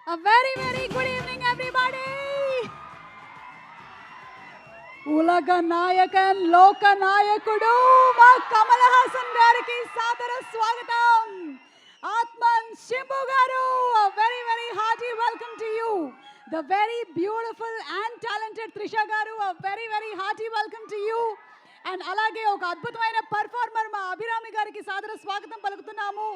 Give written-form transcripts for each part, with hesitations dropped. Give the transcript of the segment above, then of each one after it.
A very good evening, everybody. ఉలగ Nayakan లోక నాయకుడు మా కమల్ హాసన్ గారికి సాదర స్వాగతం. ఆత్మన్ శంభు గారు, a very hearty welcome to you. The very beautiful and talented Trisha garu, a very hearty welcome to you. And అలాగే ఒక అద్భుతమైన పర్ఫార్మర్ మా అభిరామి గారికి సాదర స్వాగతం పలుకుతున్నాము.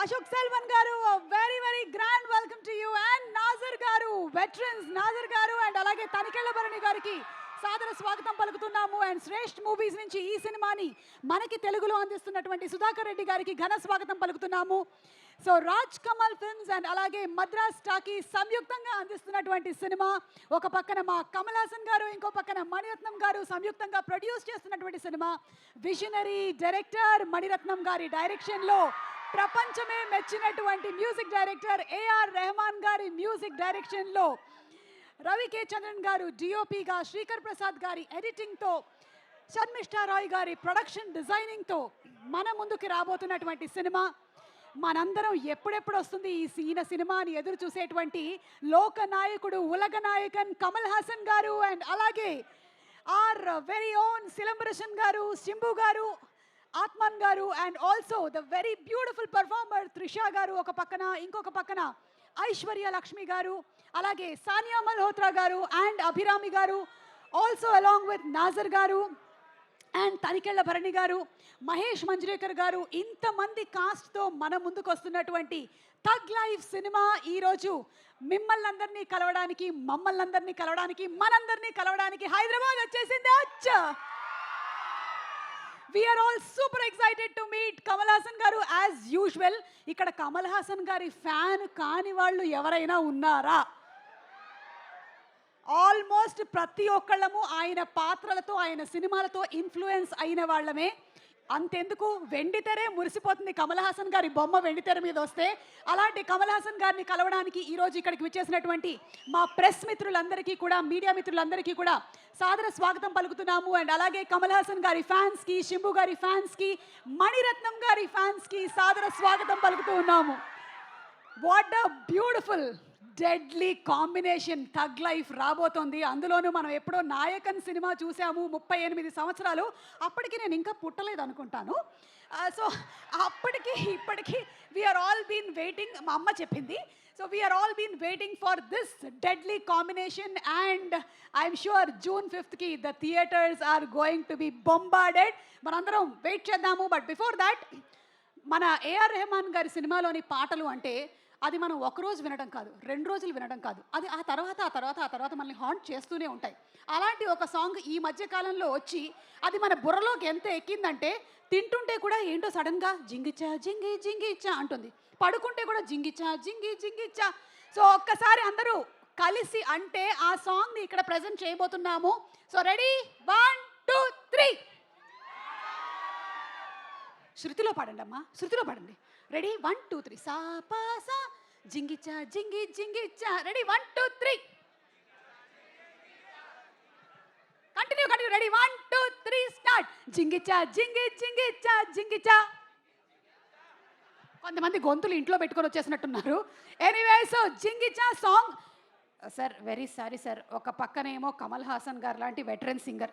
అశోక్ సెల్వన్ గారు, very grand welcome to you. And Nazar గారు, veterans నాజర్ గారు అండ్ అలాగే తనికెళ్ళ భరణి గారికి సాదర స్వాగతం పలుకుతున్నాము. అండ్ శ్రేష్ఠ మూవీస్ నుంచి ఈ సినిమాని మనకి తెలుగులో అందిస్తున్నటువంటి సుధాకర్ రెడ్డి గారికి ఘన స్వాగతం పలుకుతున్నాము. So Raj Kamal films and అలాగే మద్రాస్ టాకీ సంయుక్తంగా అందిస్తున్నటువంటి సినిమా. ఒక పక్కన మా కమల్ హాసన్ గారు, ఇంకో పక్కన మణిరత్నం గారు సంయుక్తంగా ప్రొడ్యూస్ చేస్తున్నటువంటి సినిమా. విజనరీ డైరెక్టర్ మణిరత్నం గారి డైరెక్షన్లో ప్రపంచమే మెచ్చినటువంటి మ్యూజిక్ డైరెక్టర్ ఏఆర్ రెహమాన్ గారి మ్యూజిక్ డైరెక్షన్లో రవి కే చంద్రన్ గారు డిఓపిగా, శ్రీకర్ ప్రసాద్ గారి ఎడిటింగ్తో, శర్మిష్ఠా రాయ్ గారి ప్రొడక్షన్ డిజైనింగ్తో మన ముందుకు రాబోతున్నటువంటి సినిమా. మనందరం ఎప్పుడెప్పుడు వస్తుంది ఈయన సినిమా అని ఎదురు చూసేటువంటి లోక నాయకుడు, ఉలగ నాయకన్ కమల్ హాసన్ గారు అండ్ అలాగే ఆర్ వెరీ ఓన్ సిలంబరషన్ గారు, శంభు గారు, ఆత్మన్ గారు and also the very beautiful performer Trisha గారు ఒక పక్కన, ఇంకొక పక్కన ఐశ్వర్య లక్ష్మి గారు, అలాగే సానియా మల్హోత్రా గారు అండ్ అభిరామి గారు, ఆల్సో అలాంగ్ విత్ నాజర్ గారు అండ్ తనికెళ్ళ భరణి గారు, మహేష్ మంజ్రేకర్ గారు, ఇంతమంది కాస్ట్తో మన ముందుకు వస్తున్నటువంటి థగ్ లైఫ్ సినిమా ఈరోజు మిమ్మల్ని అందరినీ కలవడానికి, మమ్మల్ని అందరినీ కలవడానికి, మనందరినీ కలవడానికి హైదరాబాద్ వచ్చేసింది. అచ్చా, we are all super excited to meet Kamal Haasan గారు. యాజ్ యూజువల్ ఇక్కడ కమల్ హాసన్ గారి ఫ్యాన్ కాని వాళ్ళు ఎవరైనా ఉన్నారా? ఆల్మోస్ట్ ప్రతి ఒక్కళ్ళము ఆయన పాత్రలతో, ఆయన సినిమాలతో ఇన్ఫ్లుయెన్స్ అయిన వాళ్ళమే. అంతెందుకు, వెండితెరే మురిసిపోతుంది కమల్ హాసన్ గారి బొమ్మ వెండితెర మీద వస్తే. అలాంటి కమల్ హాసన్ గారిని కలవడానికి ఈరోజు ఇక్కడికి విచ్చేసినటువంటి మా ప్రెస్ మిత్రులందరికీ కూడా, మీడియా మిత్రులందరికీ కూడా సాదర స్వాగతం పలుకుతున్నాము. అండ్ అలాగే కమల్ హాసన్ గారి ఫ్యాన్స్కి, శంభు గారి ఫ్యాన్స్కి, మణిరత్నం గారి ఫ్యాన్స్కి సాదర స్వాగతం పలుకుతూ ఉన్నాము. What a beautiful deadly combination tug life రాబోతోంది. అందులోనూ మనం ఎప్పుడో నాయకన్ సినిమా చూసాము 38 సంవత్సరాలు, అప్పటికి నేను ఇంకా పుట్టలేదు అనుకుంటాను. సో అప్పటికి ఇప్పటికి వీఆర్ ఆల్ బీన్ వెయిటింగ్, మా అమ్మ చెప్పింది. So we're all been waiting for this deadly combination and I'm sure June 5th the theatres are going to be bombarded. మనందరం వెయిట్ చేద్దాము. బట్ బిఫోర్ దాట్, మన ఏఆర్ రెహమాన్ గారి సినిమాలోని పాటలు అంటే అది మనం ఒకరోజు వినడం కాదు, 2 రోజులు వినడం కాదు, అది ఆ తర్వాత మనల్ని హాంట్ చేస్తూనే ఉంటాయి. అలాంటి ఒక సాంగ్ ఈ మధ్య కాలంలో వచ్చి అది మన బుర్రలోకి ఎంత ఎక్కిందంటే, తింటుంటే కూడా ఏంటో సడన్గా జింగిచ్చా జింగి జింగిచ్చా అంటుంది, పడుకుంటే కూడా జింగిచ్చా జింగి జింగిచ్చా. సో ఒక్కసారి అందరూ కలిసి అంటే ఆ సాంగ్ని ఇక్కడ ప్రజెంట్ చేయబోతున్నాము. So ready, 1 2 3. శృతిలో పాడండి అమ్మా, శృతిలో పాడండి. రెడీ, 1 2 3. సా పా సా జింగిచ్చా జింగి జింగిచ్చా. రెడీ, 1 2 3. కంటిన్యూ. Ready, 1 2 3 start. జింగిచ్చా జింగి జింగిచ్చా జింగిచ్చా. కొంతమంది గొంతులు ఇంట్లో పెట్టుకొని వచ్చేసినట్టున్నారు. ఎనీవే, సో జింగిచ్చా song. Sir very sorry sir, ఒక పక్కనేమో కమల్ హాసన్ గారు లాంటి వెటరన్ సింగర్,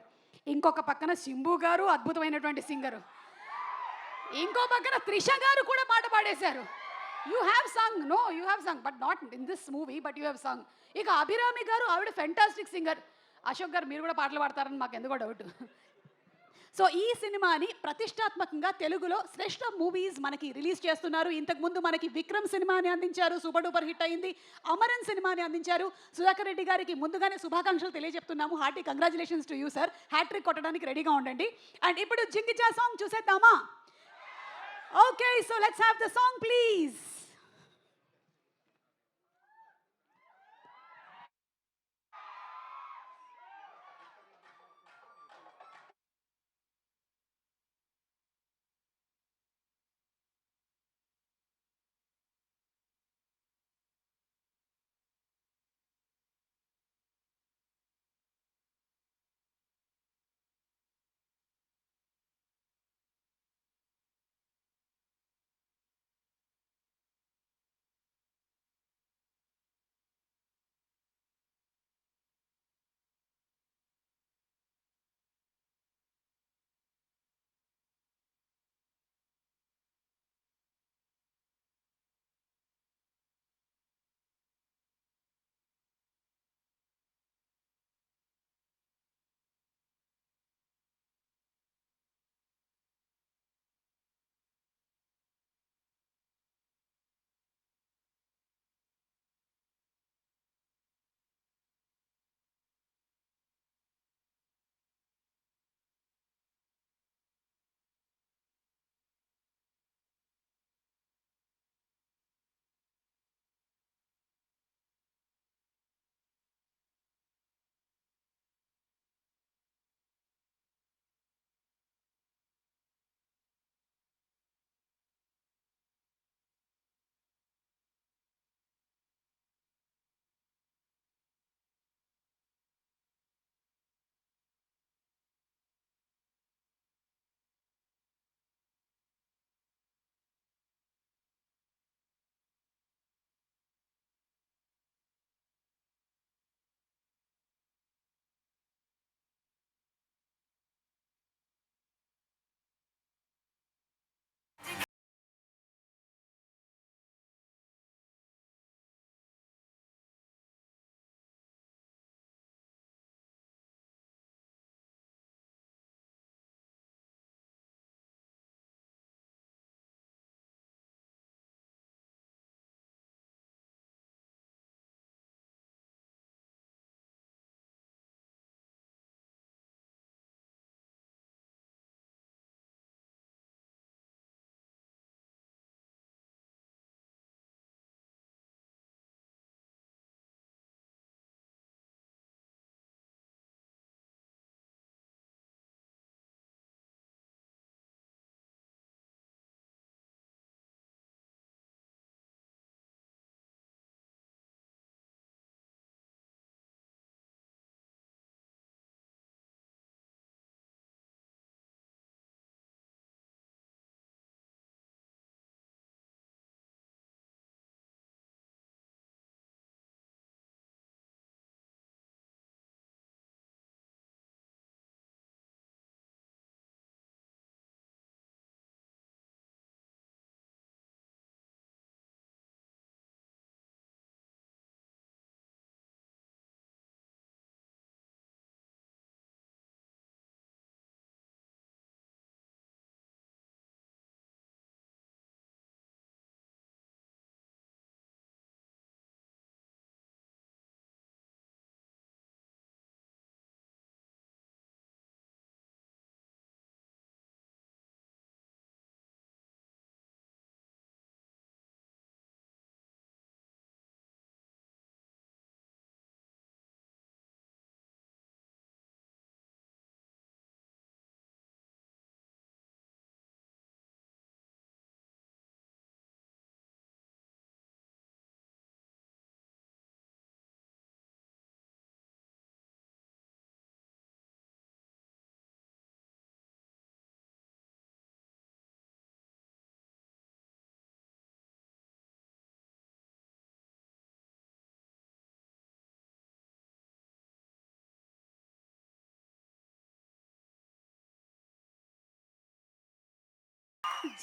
ఇంకొక పక్కన శంభు గారు అద్భుతమైనటువంటి సింగరు, ఇంకో పక్కన త్రిష గారు కూడా పాట పాడేశారు. You have song, no you have song, but not in this movie, but you have song. ఇక అభిరామి గారు, ఆవిడ ఫెంటాస్టిక్ సింగర్. అశోక్ గారు, మీరు కూడా పాటలు పాడతారని మాకు ఎందుకో డౌట్. సో ఈ సినిమాని ప్రతిష్టాత్మకంగా తెలుగులో శ్రేష్ఠ మూవీస్ మనకి రిలీజ్ చేస్తున్నారు. ఇంతకుముందు మనకి విక్రమ్ సినిమాని అందించారు, సూపర్ డూపర్ హిట్ అయింది. అమరన్ సినిమాని అందించారు. సుధాకర్ రెడ్డి గారికి ముందుగానే శుభాకాంక్షలు తెలియజెప్తున్నాము. Hearty congratulations to you sir. Hat trick కొట్టడానికి రెడీగా ఉండండి. అండ్ ఇప్పుడు జింగిచా సాంగ్ చూసేద్దామా? Okay, so let's have the song, please.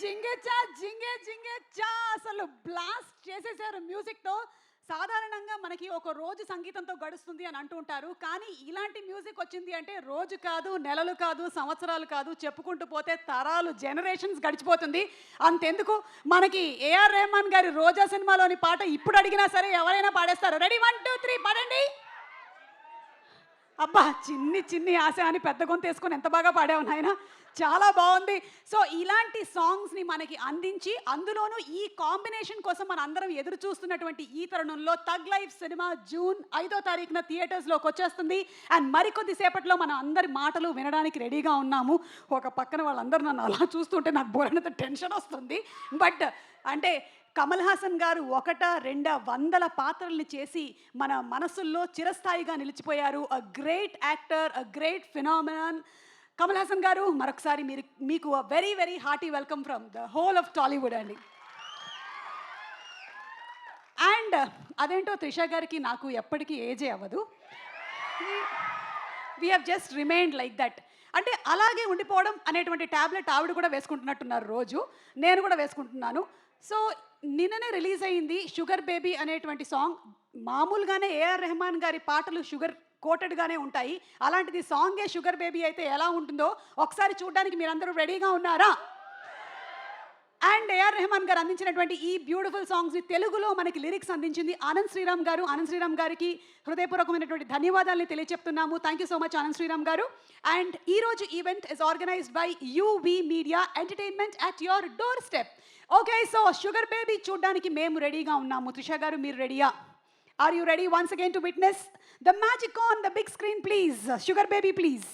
జింగెచ్చా జింగే జింగెచ్చా అసలు బ్లాస్ట్ చేసేసారు మ్యూజిక్తో. సాధారణంగా మనకి ఒక రోజు సంగీతంతో గడుస్తుంది అని అంటూ ఉంటారు. కానీ ఇలాంటి మ్యూజిక్ వచ్చింది అంటే రోజు కాదు, నెలలు కాదు, సంవత్సరాలు కాదు, చెప్పుకుంటూ పోతే తరాలు, జనరేషన్స్ గడిచిపోతుంది. అంతెందుకు మనకి ఏఆర్ రెహమాన్ గారి రోజా సినిమాలోని పాట ఇప్పుడు అడిగినా సరే ఎవరైనా పాడేస్తారు. రెడీ 1 2 3 పాడండి. అబ్బా! చిన్ని చిన్ని ఆశ అని పెద్ద గొంతు వేసుకొని ఎంత బాగా పాడావు నాయన. చాలా బాగుంది. సో ఇలాంటి సాంగ్స్ని మనకి అందించి, అందులోనూ ఈ కాంబినేషన్ కోసం మన అందరం ఎదురు చూస్తున్నటువంటి ఈ తరుణంలో థగ్ లైఫ్ సినిమా జూన్ 5వ తారీఖున థియేటర్స్లోకి వచ్చేస్తుంది. అండ్ మరికొద్ది సేపట్లో మనం అందరి మాటలు వినడానికి రెడీగా ఉన్నాము. ఒక పక్కన వాళ్ళందరూ నన్ను అలా చూస్తుంటే నాకు బోరనంత టెన్షన్ వస్తుంది. బట్ అంటే కమల్ హాసన్ గారు ఒకట రెండా వందల పాత్రల్ని చేసి మన మనసుల్లో చిరస్థాయిగా నిలిచిపోయారు. A great actor, a great phenomenon. Kamal Haasan గారు మరొకసారి మీకు very very hearty welcome from the whole of Tollywood అండి. అండ్ అదేంటో త్రిష గారికి నాకు ఎప్పటికీ ఏజే అవ్వదు. We have just remained like that. అంటే అలాగే ఉండిపోవడం అనేటువంటి ట్యాబ్లెట్ ఆవిడ కూడా వేసుకుంటున్నట్టున్నారు రోజు. నేను కూడా వేసుకుంటున్నాను. సో నిన్ననే రిలీజ్ అయింది షుగర్ బేబీ అనేటువంటి సాంగ్. మామూలుగానే ఏఆర్ రెహమాన్ గారి పాటలు షుగర్ కోటెడ్గానే ఉంటాయి. అలాంటిది సాంగే షుగర్ బేబీ అయితే ఎలా ఉంటుందో ఒకసారి చూడడానికి మీరందరూ రెడీగా ఉన్నారా? అండ్ ఏఆర్ రెహమాన్ గారు అందించినటువంటి ఈ బ్యూటిఫుల్ సాంగ్స్ని తెలుగులో మనకి లిరిక్స్ అందించింది ఆనంద్ శ్రీరామ్ గారు. ఆనంద్ శ్రీరామ్ గారికి హృదయపూర్వకమైనటువంటి ధన్యవాదాలని తెలియచెప్తున్నాము. Thank you so much Anand Sriram గారు. అండ్ ఈరోజు event is organized by UV media entertainment at your door step. Okay, so sugar baby చూడడానికి మేము రెడీగా ఉన్నాము. త్రిష గారు మీరు రెడీయా? Are you ready once again to witness the magic on the big screen please? Sugar baby please.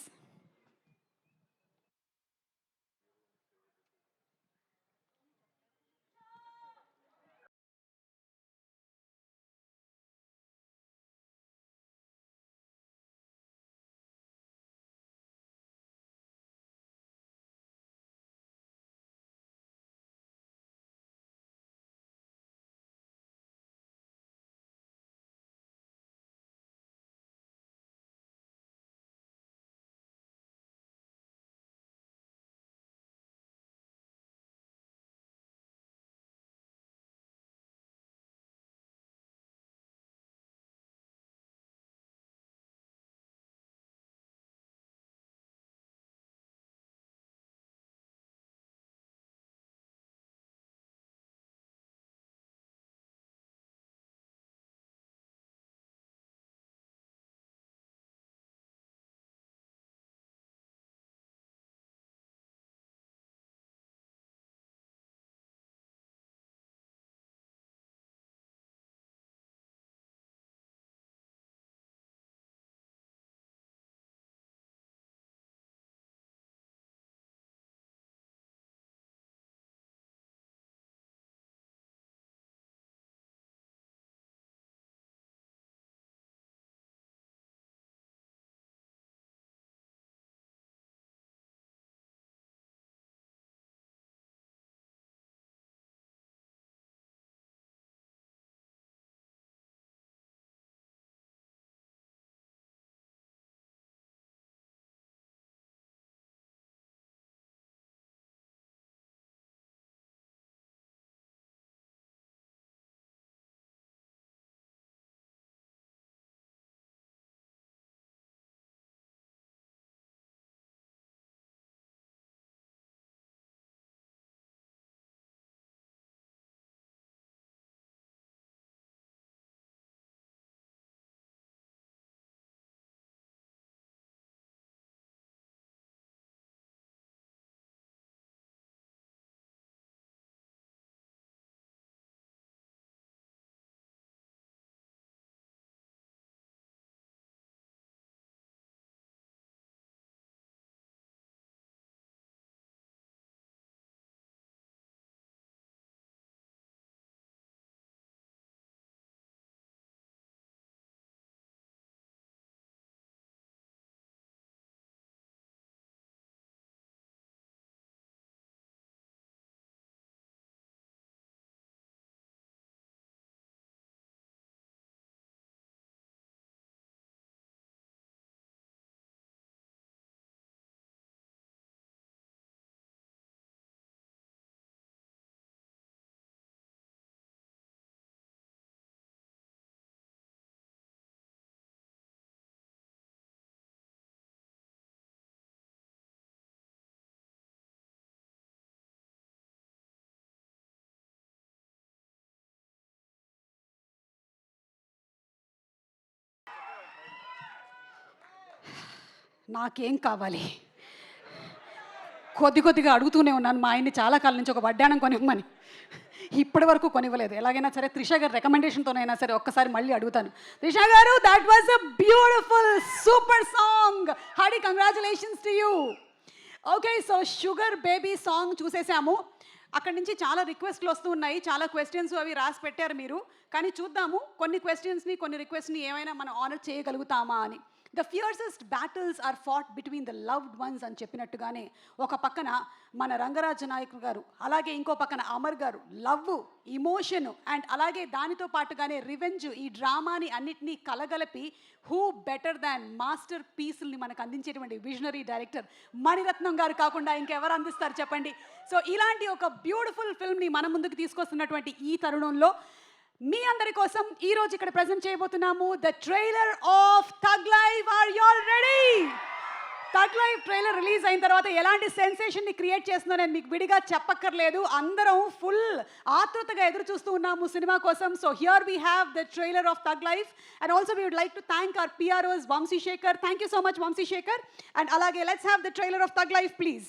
నాకేం కావాలి? కొద్దిగా అడుగుతూనే ఉన్నాను మా ఆయన్ని చాలా కాలం నుంచి ఒక వడ్డాణం కొనివ్వమని. ఇప్పటి వరకు కొనివ్వలేదు. ఎలాగైనా సరే త్రిష గారి రికమెండేషన్‌తోనైనా సరే ఒక్కసారి మళ్ళీ అడుగుతాను. త్రిష గారు, that was a beautiful super song. Hearty congratulations to you. Okay, so 'sugar baby' song చూసేసాము. అక్కడి నుంచి చాలా రిక్వెస్ట్లు వస్తూ ఉన్నాయి. చాలా క్వెషన్స్ అవి రాసి పెట్టారు మీరు. కానీ చూద్దాము కొన్ని క్వెషన్స్‌ని, కొన్ని రిక్వెస్ట్‌ని ఏమైనా మనం ఆనర్ చేయగలుగుతామా అని. The fiercest battles are fought between the loved ones అని చెప్పినట్టుగానే ఒక పక్కన మన రంగరాజ నాయక్ గారు, అలాగే ఇంకో పక్కన అమర్ గారు లవ్, ఇమోషన్ అండ్ అలాగే దానితో పాటుగానే రివెంజ్, ఈ డ్రామాని అన్నిటినీ కలగలిపి హూ బెటర్ దాన్ మాస్టర్ పీసుల్ని మనకు అందించేటువంటి విజనరీ డైరెక్టర్ మణిరత్నం గారు కాకుండా ఇంకెవరు అందిస్తారు చెప్పండి. సో ఇలాంటి ఒక బ్యూటిఫుల్ ఫిల్మ్ని మన ముందుకు తీసుకొస్తున్నటువంటి ఈ తరుణంలో మీ అందరి కోసం ఈ రోజు ఇక్కడ ప్రెజెంట్ చేయబోతున్నాము the trailer of Thug Life. Are you all ready? Thug Life trailer release అయిన తర్వాత ఎలాంటి సెన్సేషన్ని క్రియేట్ చేస్తుందో నేను మీకు విడిగా చెప్పక్కర్లేదు. అందరం ఫుల్ ఆతృతగా ఎదురు చూస్తూ ఉన్నాము సినిమా కోసం. So here we have the trailer of Thug Life and also we would like to thank our PROs Vamsi Shekhar. Thank you so much Vamsi Shekhar. And అలాగే let's have the trailer of Thug Life please.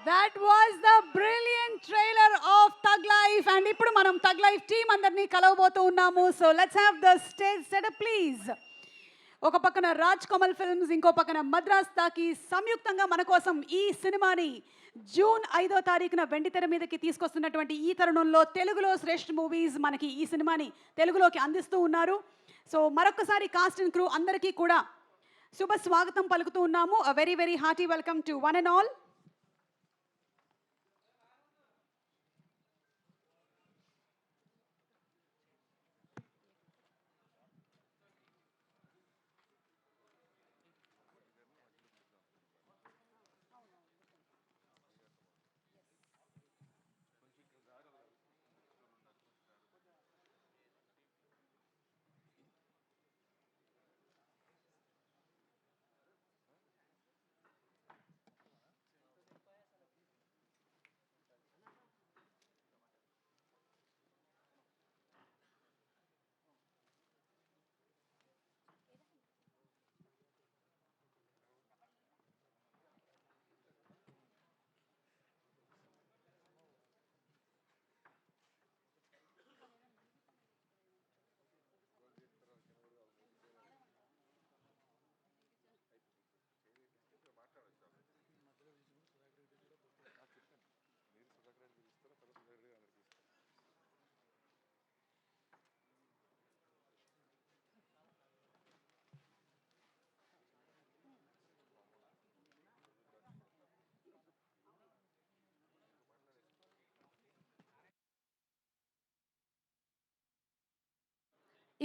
That was the brilliant trailer of Thug Life. And ఇప్పుడు మనం Thug Life team అందరినీ కలవబోతూ ఉన్నాము. So let's have the stage setup please. ఒక పక్కన Raj Kamal films, ఇంకో పక్కన మద్రాస్ తాకి సంయుక్తంగా మన కోసం ఈ సినిమాని జూన్ 5వ తారీఖున వెండితెర మీదకి తీసుకొస్తున్నటువంటి ఈ తరుణంలో తెలుగులో శ్రేష్ఠ మూవీస్ మనకి ఈ సినిమాని తెలుగులోకి అందిస్తూ ఉన్నారు. సో మరొకసారి కాస్ట్ అండ్ క్రూ అందరికీ కూడా శుభ స్వాగతం పలుకుతూ ఉన్నాము. A very very hearty welcome to one and all.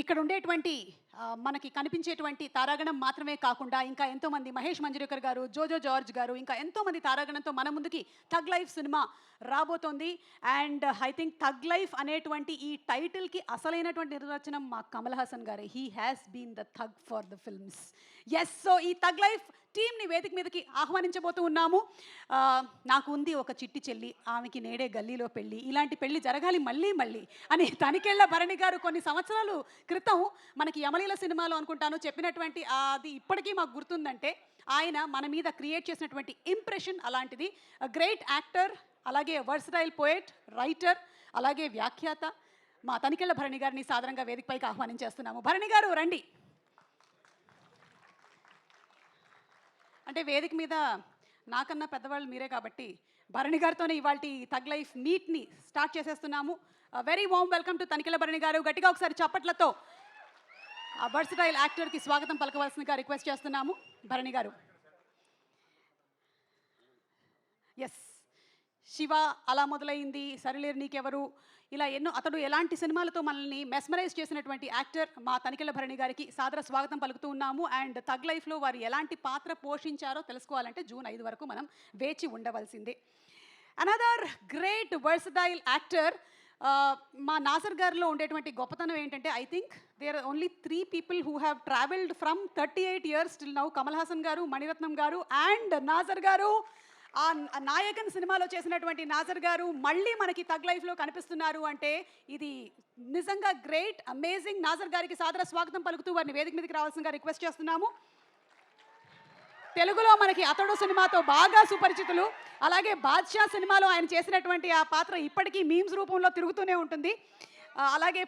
ఇక్కడ ఉండేటువంటి మనకి కనిపించేటువంటి తారాగణం మాత్రమే కాకుండా ఇంకా ఎంతోమంది మహేష్ మంజ్రేకర్ గారు, జోజో జార్జ్ గారు, ఇంకా ఎంతోమంది తారాగణంతో మన ముందుకి థగ్ లైఫ్ సినిమా రాబోతోంది. And I think Thug Life అనేటువంటి ఈ టైటిల్కి అసలైనటువంటి నిర్వచనం మా కమల్ హాసన్ గారే. He has been the thug for the films. Yes, so ఈ థగ్ లైఫ్ టీమ్ని వేదిక మీదకి ఆహ్వానించబోతూ ఉన్నాము. నాకు ఉంది ఒక చిట్టి చెల్లి, ఆమెకి నేడే గల్లీలో పెళ్ళి, ఇలాంటి పెళ్ళి జరగాలి మళ్ళీ మళ్ళీ అని తనికెళ్ళ భరణి గారు కొన్ని సంవత్సరాలు క్రితం మనకి యమలీల సినిమాలో అనుకుంటాను చెప్పినటువంటి అది ఇప్పటికీ మాకు గుర్తుందంటే ఆయన మన మీద క్రియేట్ చేసినటువంటి ఇంప్రెషన్ అలాంటిది. గ్రేట్ యాక్టర్, అలాగే వర్సటైల్ పోయెట్, రైటర్, అలాగే వ్యాఖ్యాత మా తనికెళ్ళ భరణి గారిని సాధారణంగా వేదికపైకి ఆహ్వానించేస్తున్నాము. భరణి గారు రండి. అంటే వేదిక మీద నాకన్నా పెద్దవాళ్ళు మీరే కాబట్టి భరణి గారితోనే ఇవాళ థగ్ లైఫ్ మీట్ని స్టార్ట్ చేసేస్తున్నాము. Very warm welcome to Tanikella Bharani గారు. గట్టిగా ఒకసారి చప్పట్లతో వర్సటైల్ యాక్టర్కి స్వాగతం పలకవలసిందిగా రిక్వెస్ట్ చేస్తున్నాము. భరణి గారు. ఎస్, శివ అలా మొదలైంది, సరిలేరు నీకెవరు, ఇలా ఎన్నో అతడు ఎలాంటి సినిమాలతో మనల్ని మెస్మరైజ్ చేసినటువంటి యాక్టర్ మా తనికెళ్ళ భరణి గారికి సాదర స్వాగతం పలుకుతూ ఉన్నాము. అండ్ థగ్ లైఫ్లో వారు ఎలాంటి పాత్ర పోషించారో తెలుసుకోవాలంటే జూన్ 5 వరకు మనం వేచి ఉండవలసిందే. అనదర్ గ్రేట్ వర్సటైల్ యాక్టర్ మా నాజర్ గారిలో ఉండేటువంటి గొప్పతనం ఏంటంటే I think there are only 3 people who have traveled from 38 years till now. Kamal Haasan గారు, మణిరత్నం గారు అండ్ నాజర్ గారు. ఆ నాయకన్ సినిమాలో చేసినటువంటి నాజర్ గారు మళ్ళీ మనకి థగ్ లైఫ్లో కనిపిస్తున్నారు అంటే ఇది నిజంగా గ్రేట్, అమేజింగ్. నాజర్ గారికి సాదర స్వాగతం పలుకుతూ వారిని వేదిక మీదకి రావాల్సిందిగా రిక్వెస్ట్ చేస్తున్నాము. తెలుగులో మనకి అతడు సినిమాతో బాగా సుపరిచితులు, అలాగే బాద్షా సినిమాలో ఆయన చేసినటువంటి ఆ పాత్ర ఇప్పటికీ మీమ్స్ రూపంలో తిరుగుతూనే ఉంటుంది. అలాగే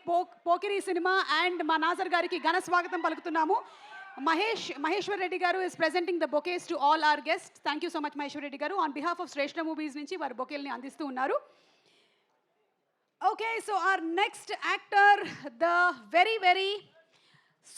పోకిరి సినిమా అండ్ మా నాజర్ గారికి ఘన స్వాగతం పలుకుతున్నాము. మహేశ్వర్ రెడ్డి గారు is presenting the bouquets to all our guests. Thank you so much Maheshwar Reddy గారు. On behalf of Shreshth Movies నుంచి వారు బొకేల్ని అందిస్తూ ఉన్నారు. Okay, so our next actor, the very very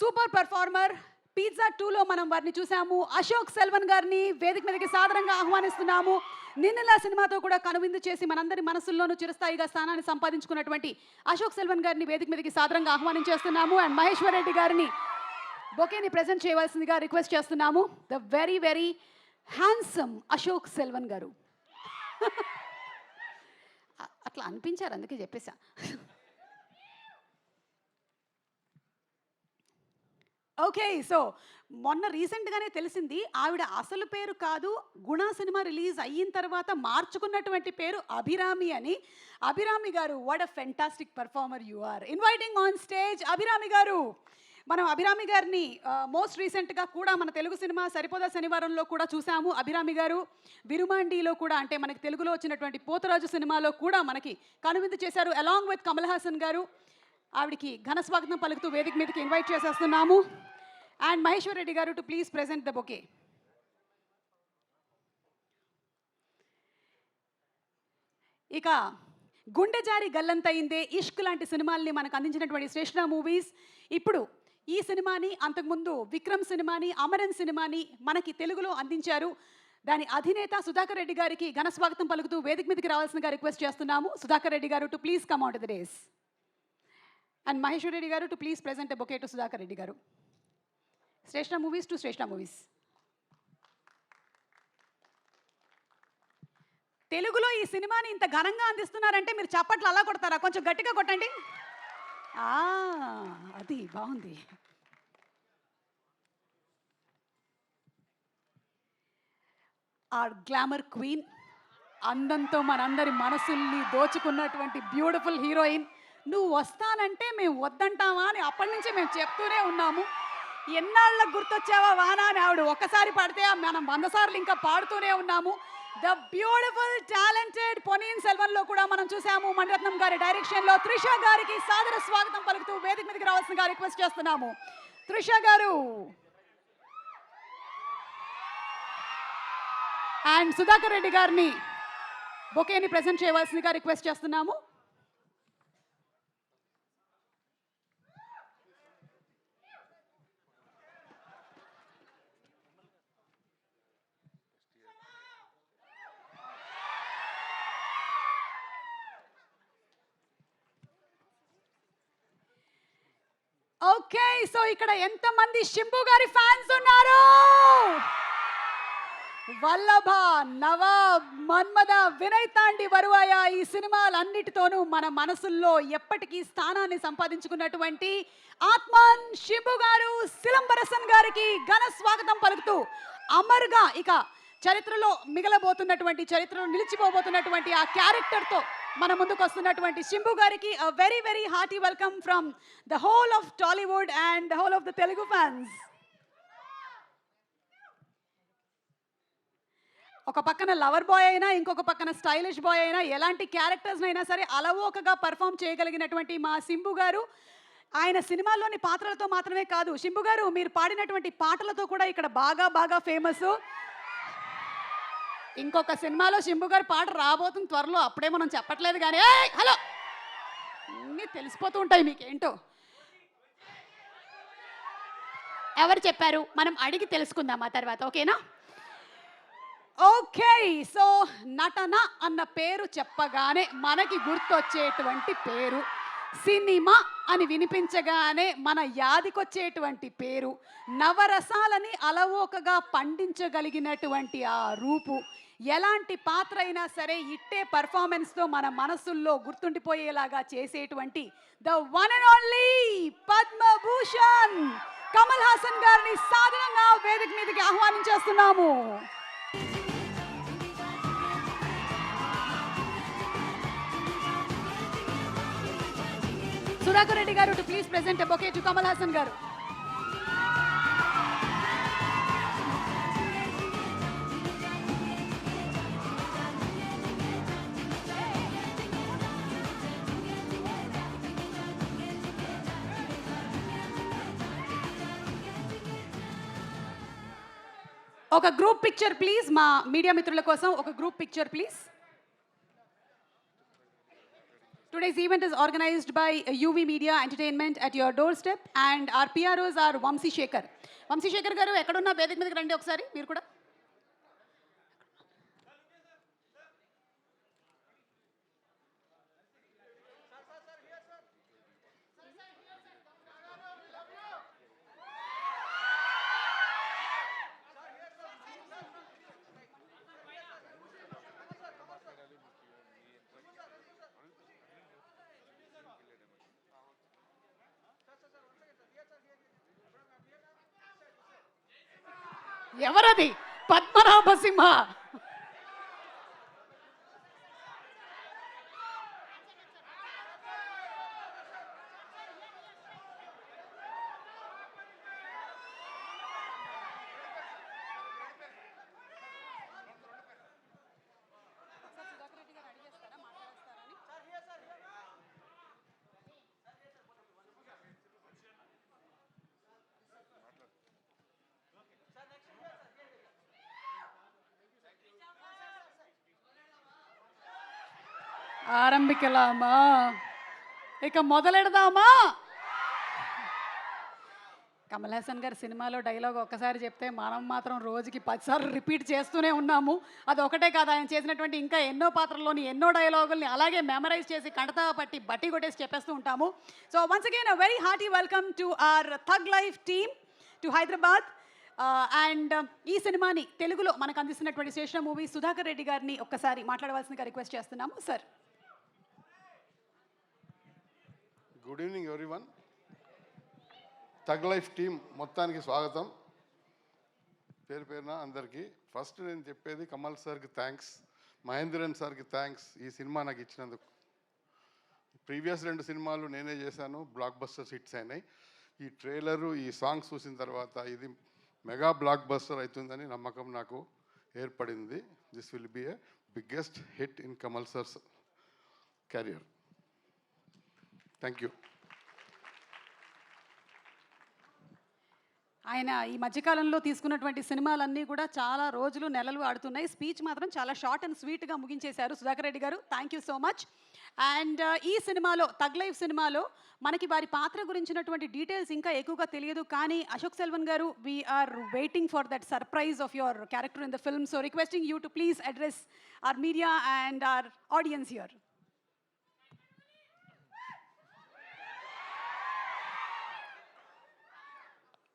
super performer, Pizza 2లో మనం వారిని చూసాము, అశోక్ సెల్వన్ గారిని వేదిక మీదకి సాదరంగా ఆహ్వానిస్తున్నాము. నిన్నలా సినిమాతో కూడా కనువిందు చేసి మనందరి మనసుల్లోనూ చిరస్థాయిగా స్థానాన్ని సంపాదించుకున్నటువంటి అశోక్ సెల్వన్ గారిని వేదిక మీదకి సాదరంగా ఆహ్వానించేస్తున్నాము. అండ్ మహేశ్వర్ రెడ్డి గారిని బొకేని ప్రెజెంట్ చేయవలసిందిగా రిక్వెస్ట్ చేస్తున్నాము. The very very handsome Ashok Selvan గారు. అట్లా అనిపించారు, అందుకే చెప్పేశా. ఓకే, సో మొన్న రీసెంట్గానే తెలిసింది ఆవిడ అసలు పేరు కాదు, గుణ సినిమా రిలీజ్ అయిన తర్వాత మార్చుకున్నటువంటి పేరు అభిరామి అని. Abhirami garu, what a fantastic performer you are. Inviting on stage Abhirami garu. మనం అభిరామి గారిని మోస్ట్ రీసెంట్గా కూడా మన తెలుగు సినిమా సరిపోదా శనివారంలో కూడా చూసాము. అభిరామి గారు విరుమాండిలో కూడా, అంటే మనకి తెలుగులో వచ్చినటువంటి పోతరాజు సినిమాలో కూడా మనకి కనువిందు చేశారు అలాంగ్ విత్ కమల్ హాసన్ గారు. ఆవిడికి ఘన స్వాగతం పలుకుతూ వేదిక మీదకి ఇన్వైట్ చేసేస్తున్నాము. అండ్ మహేశ్వర్ రెడ్డి గారు to please present the bouquet. ఇక గుండె జారి గల్లంతయిందే, ఇష్క్ లాంటి సినిమాల్ని మనకు అందించినటువంటి శ్రేష్ఠ మూవీస్ ఇప్పుడు ఈ సినిమాని, అంతకుముందు విక్రమ్ సినిమాని, అమరన్ సినిమాని మనకి తెలుగులో అందించారు. దాని అధినేత సుధాకర్ రెడ్డి గారికి ఘన స్వాగతం పలుకుతూ వేదిక మీదకి రావాల్సిందిగా రిక్వెస్ట్ చేస్తున్నాము. సుధాకర్ రెడ్డి గారు to please come on to the dais. And Maheshwar Reddy గారు to please present a bouquet to Sudhakar Reddy గారు. Shreshth movies to Shreshth movies. తెలుగులో ఈ సినిమాని ఇంత ఘనంగా అందిస్తున్నారంటే మీరు చప్పట్లు అలా కొడతారా? కొంచెం గట్టిగా కొట్టండి. అది బాగుంది. ఆ గ్లామర్ క్వీన్, అందంతో మనందరి మనసుల్ని దోచుకున్నటువంటి బ్యూటిఫుల్ హీరోయిన్, నువ్వు వస్తానంటే మేము వద్దంటావా అని అప్పటి నుంచి మేము చెప్తూనే ఉన్నాము. ఎన్నాళ్ళకు గుర్తొచ్చావా వానా అని ఆవిడ ఒక్కసారి పాడితే మనం 100 సార్లు ఇంకా పాడుతూనే ఉన్నాము. ద బ్యూటిఫుల్ టాలెంటెడ్ పొన్నియిన్ సెల్వన్లో కూడా మనం చూసాము. మణిరత్నం గారి డైరెక్షన్లో త్రిష గారికి సాదర స్వాగతం పలుకుతూ వేదిక మీదకి రావాల్సిందిగా రిక్వెస్ట్ చేస్తున్నాము. త్రిష గారు అండ్ సుధాకర్ రెడ్డి గారిని బొకేని ప్రెజెంట్ చేయవలసిందిగా రిక్వెస్ట్ చేస్తున్నాము. ఓకే, సో ఇక్కడ ఎంతమంది శంభు గారి ఫ్యాన్స్ ఉన్నారు? వల్లభ, నవాబ్, మన్మద, వినయ్ తాండి వరువాయ ఈ సినిమాలన్నిటితోనూ మన మనసుల్లో ఎప్పటికీ స్థానాన్ని సంపాదించుకున్నటువంటి ఆత్మన్ శంభు గారు సిలంబరసన్ గారికి ఘన స్వాగతం పలుకుతూ అమర్గా ఇక చరిత్రలో మిగలబోతున్నటువంటి, చరిత్రలో నిలిచిపోబోతున్నటువంటి ఆ క్యారెక్టర్తో మన ముందుకు వస్తున్నటువంటి శంభు గారికి very very hearty welcome from the whole of Tollywood and the whole of the Telugu fans. ఒక పక్కన లవర్ బాయ్ అయినా, ఇంకొక పక్కన స్టైలిష్ బాయ్ అయినా, ఎలాంటి క్యారెక్టర్స్ అయినా సరే అలవోకగా పర్ఫామ్ చేయగలిగినటువంటి మా శంభు గారు ఆయన సినిమాల్లోని పాత్రలతో మాత్రమే కాదు, శంభు గారు మీరు పాడినటువంటి పాటలతో కూడా ఇక్కడ బాగా బాగా ఫేమస్. ఇంకొక సినిమాలో శంభు గారి పాట రాబోతుంది త్వరలో, అప్పుడే మనం చెప్పట్లేదు కానీ హలో అన్నీ తెలిసిపోతూ ఉంటాయి మీకేంటో. ఎవరు చెప్పారు? మనం అడిగి తెలుసుకుందాం ఆ తర్వాత, ఓకేనా? ఓకే, సో నటన అన్న పేరు చెప్పగానే మనకి గుర్తొచ్చేటువంటి పేరు, సినిమా అని వినిపించగానే మన యాదికొచ్చేటువంటి పేరు, నవరసాలని అలవోకగా పండించగలిగినటువంటి ఆ రూపు, ఎలాంటి పాత్ర అయినా సరే ఇట్టే పర్ఫార్మెన్స్తో మన మనసుల్లో గుర్తుండిపోయేలాగా చేసేటువంటి the one and only Padma Bhushan Kamal Haasan గారిని సాధారణంగా వేదిక మీదకి ఆహ్వానించేస్తున్నాము. సుధాకర్ రెడ్డి గారు to please present a bouquet to Kamal Haasan గారు. ఒక గ్రూప్ పిక్చర్ ప్లీజ్, మా మీడియా మిత్రుల కోసం ఒక group picture please. Today's event is organized by UV Media Entertainment at your doorstep and our PROs are Vamsi Shekhar. Vamsi Shekhar garu ekkadunna వేదిక మీదకి రండి ఒకసారి మీరు కూడా. ఎవరది? పద్మనాభ సింహ. ఆరంభికలామా, ఇక మొదలెడదామా? కమల్ హాసన్ గారి సినిమాలో డైలాగ్ ఒక్కసారి చెప్తే మనం మాత్రం రోజుకి 10 సార్లు రిపీట్ చేస్తూనే ఉన్నాము. అది ఒకటే కాదు, ఆయన చేసినటువంటి ఇంకా ఎన్నో పాత్రల్లోని ఎన్నో డైలాగుల్ని అలాగే మెమరైజ్ చేసి కడతా పట్టి బట్టి కొట్టేసి చెప్పేస్తూ ఉంటాము. So once again a very hearty welcome to our tug life team to Hyderabad. And ఈ సినిమాని తెలుగులో మనకు అందిస్తున్నటువంటి శేష మూవీ సుధాకర్ రెడ్డి గారిని ఒక్కసారి మాట్లాడవలసిందిగా రిక్వెస్ట్ చేస్తున్నాము. Sir. Good evening everyone. Tug life team మొత్తానికి స్వాగతం. పేరు పేరున అందరికీ. ఫస్ట్ నేను చెప్పేది కమల్ సార్కి థ్యాంక్స్, మహేంద్రన్ సార్కి థ్యాంక్స్ ఈ సినిమా నాకు ఇచ్చినందుకు. ప్రీవియస్ 2 సినిమాలు నేనే చేశాను, బ్లాక్ బస్టర్స్ హిట్స్ అయినాయి. ఈ ట్రైలరు ఈ సాంగ్స్ చూసిన తర్వాత ఇది మెగా బ్లాక్ బస్టర్ అవుతుందని నమ్మకం నాకు ఏర్పడింది. This will be a biggest hit in Kamal sir's career. Thank you. ఆయన ఈ మధ్యకాలంలో తీసుకున్నటువంటి సినిమాలన్నీ కూడా చాలా రోజులు నెలలు ఆడుతున్నాయి. స్పీచ్ మాత్రం చాలా షార్ట్ అండ్ స్వీట్గా ముగించేశారు సుధాకర్ రెడ్డి గారు. Thank you so much. And ఈ సినిమాలో థగ్ లైఫ్ సినిమాలో మనకి వారి పాత్ర గురించినటువంటి డీటెయిల్స్ ఇంకా ఎక్కువగా తెలియదు, కానీ Ashok Selvan garu we're waiting for that surprise of your character in the film. So requesting you to please address our media and our audience here.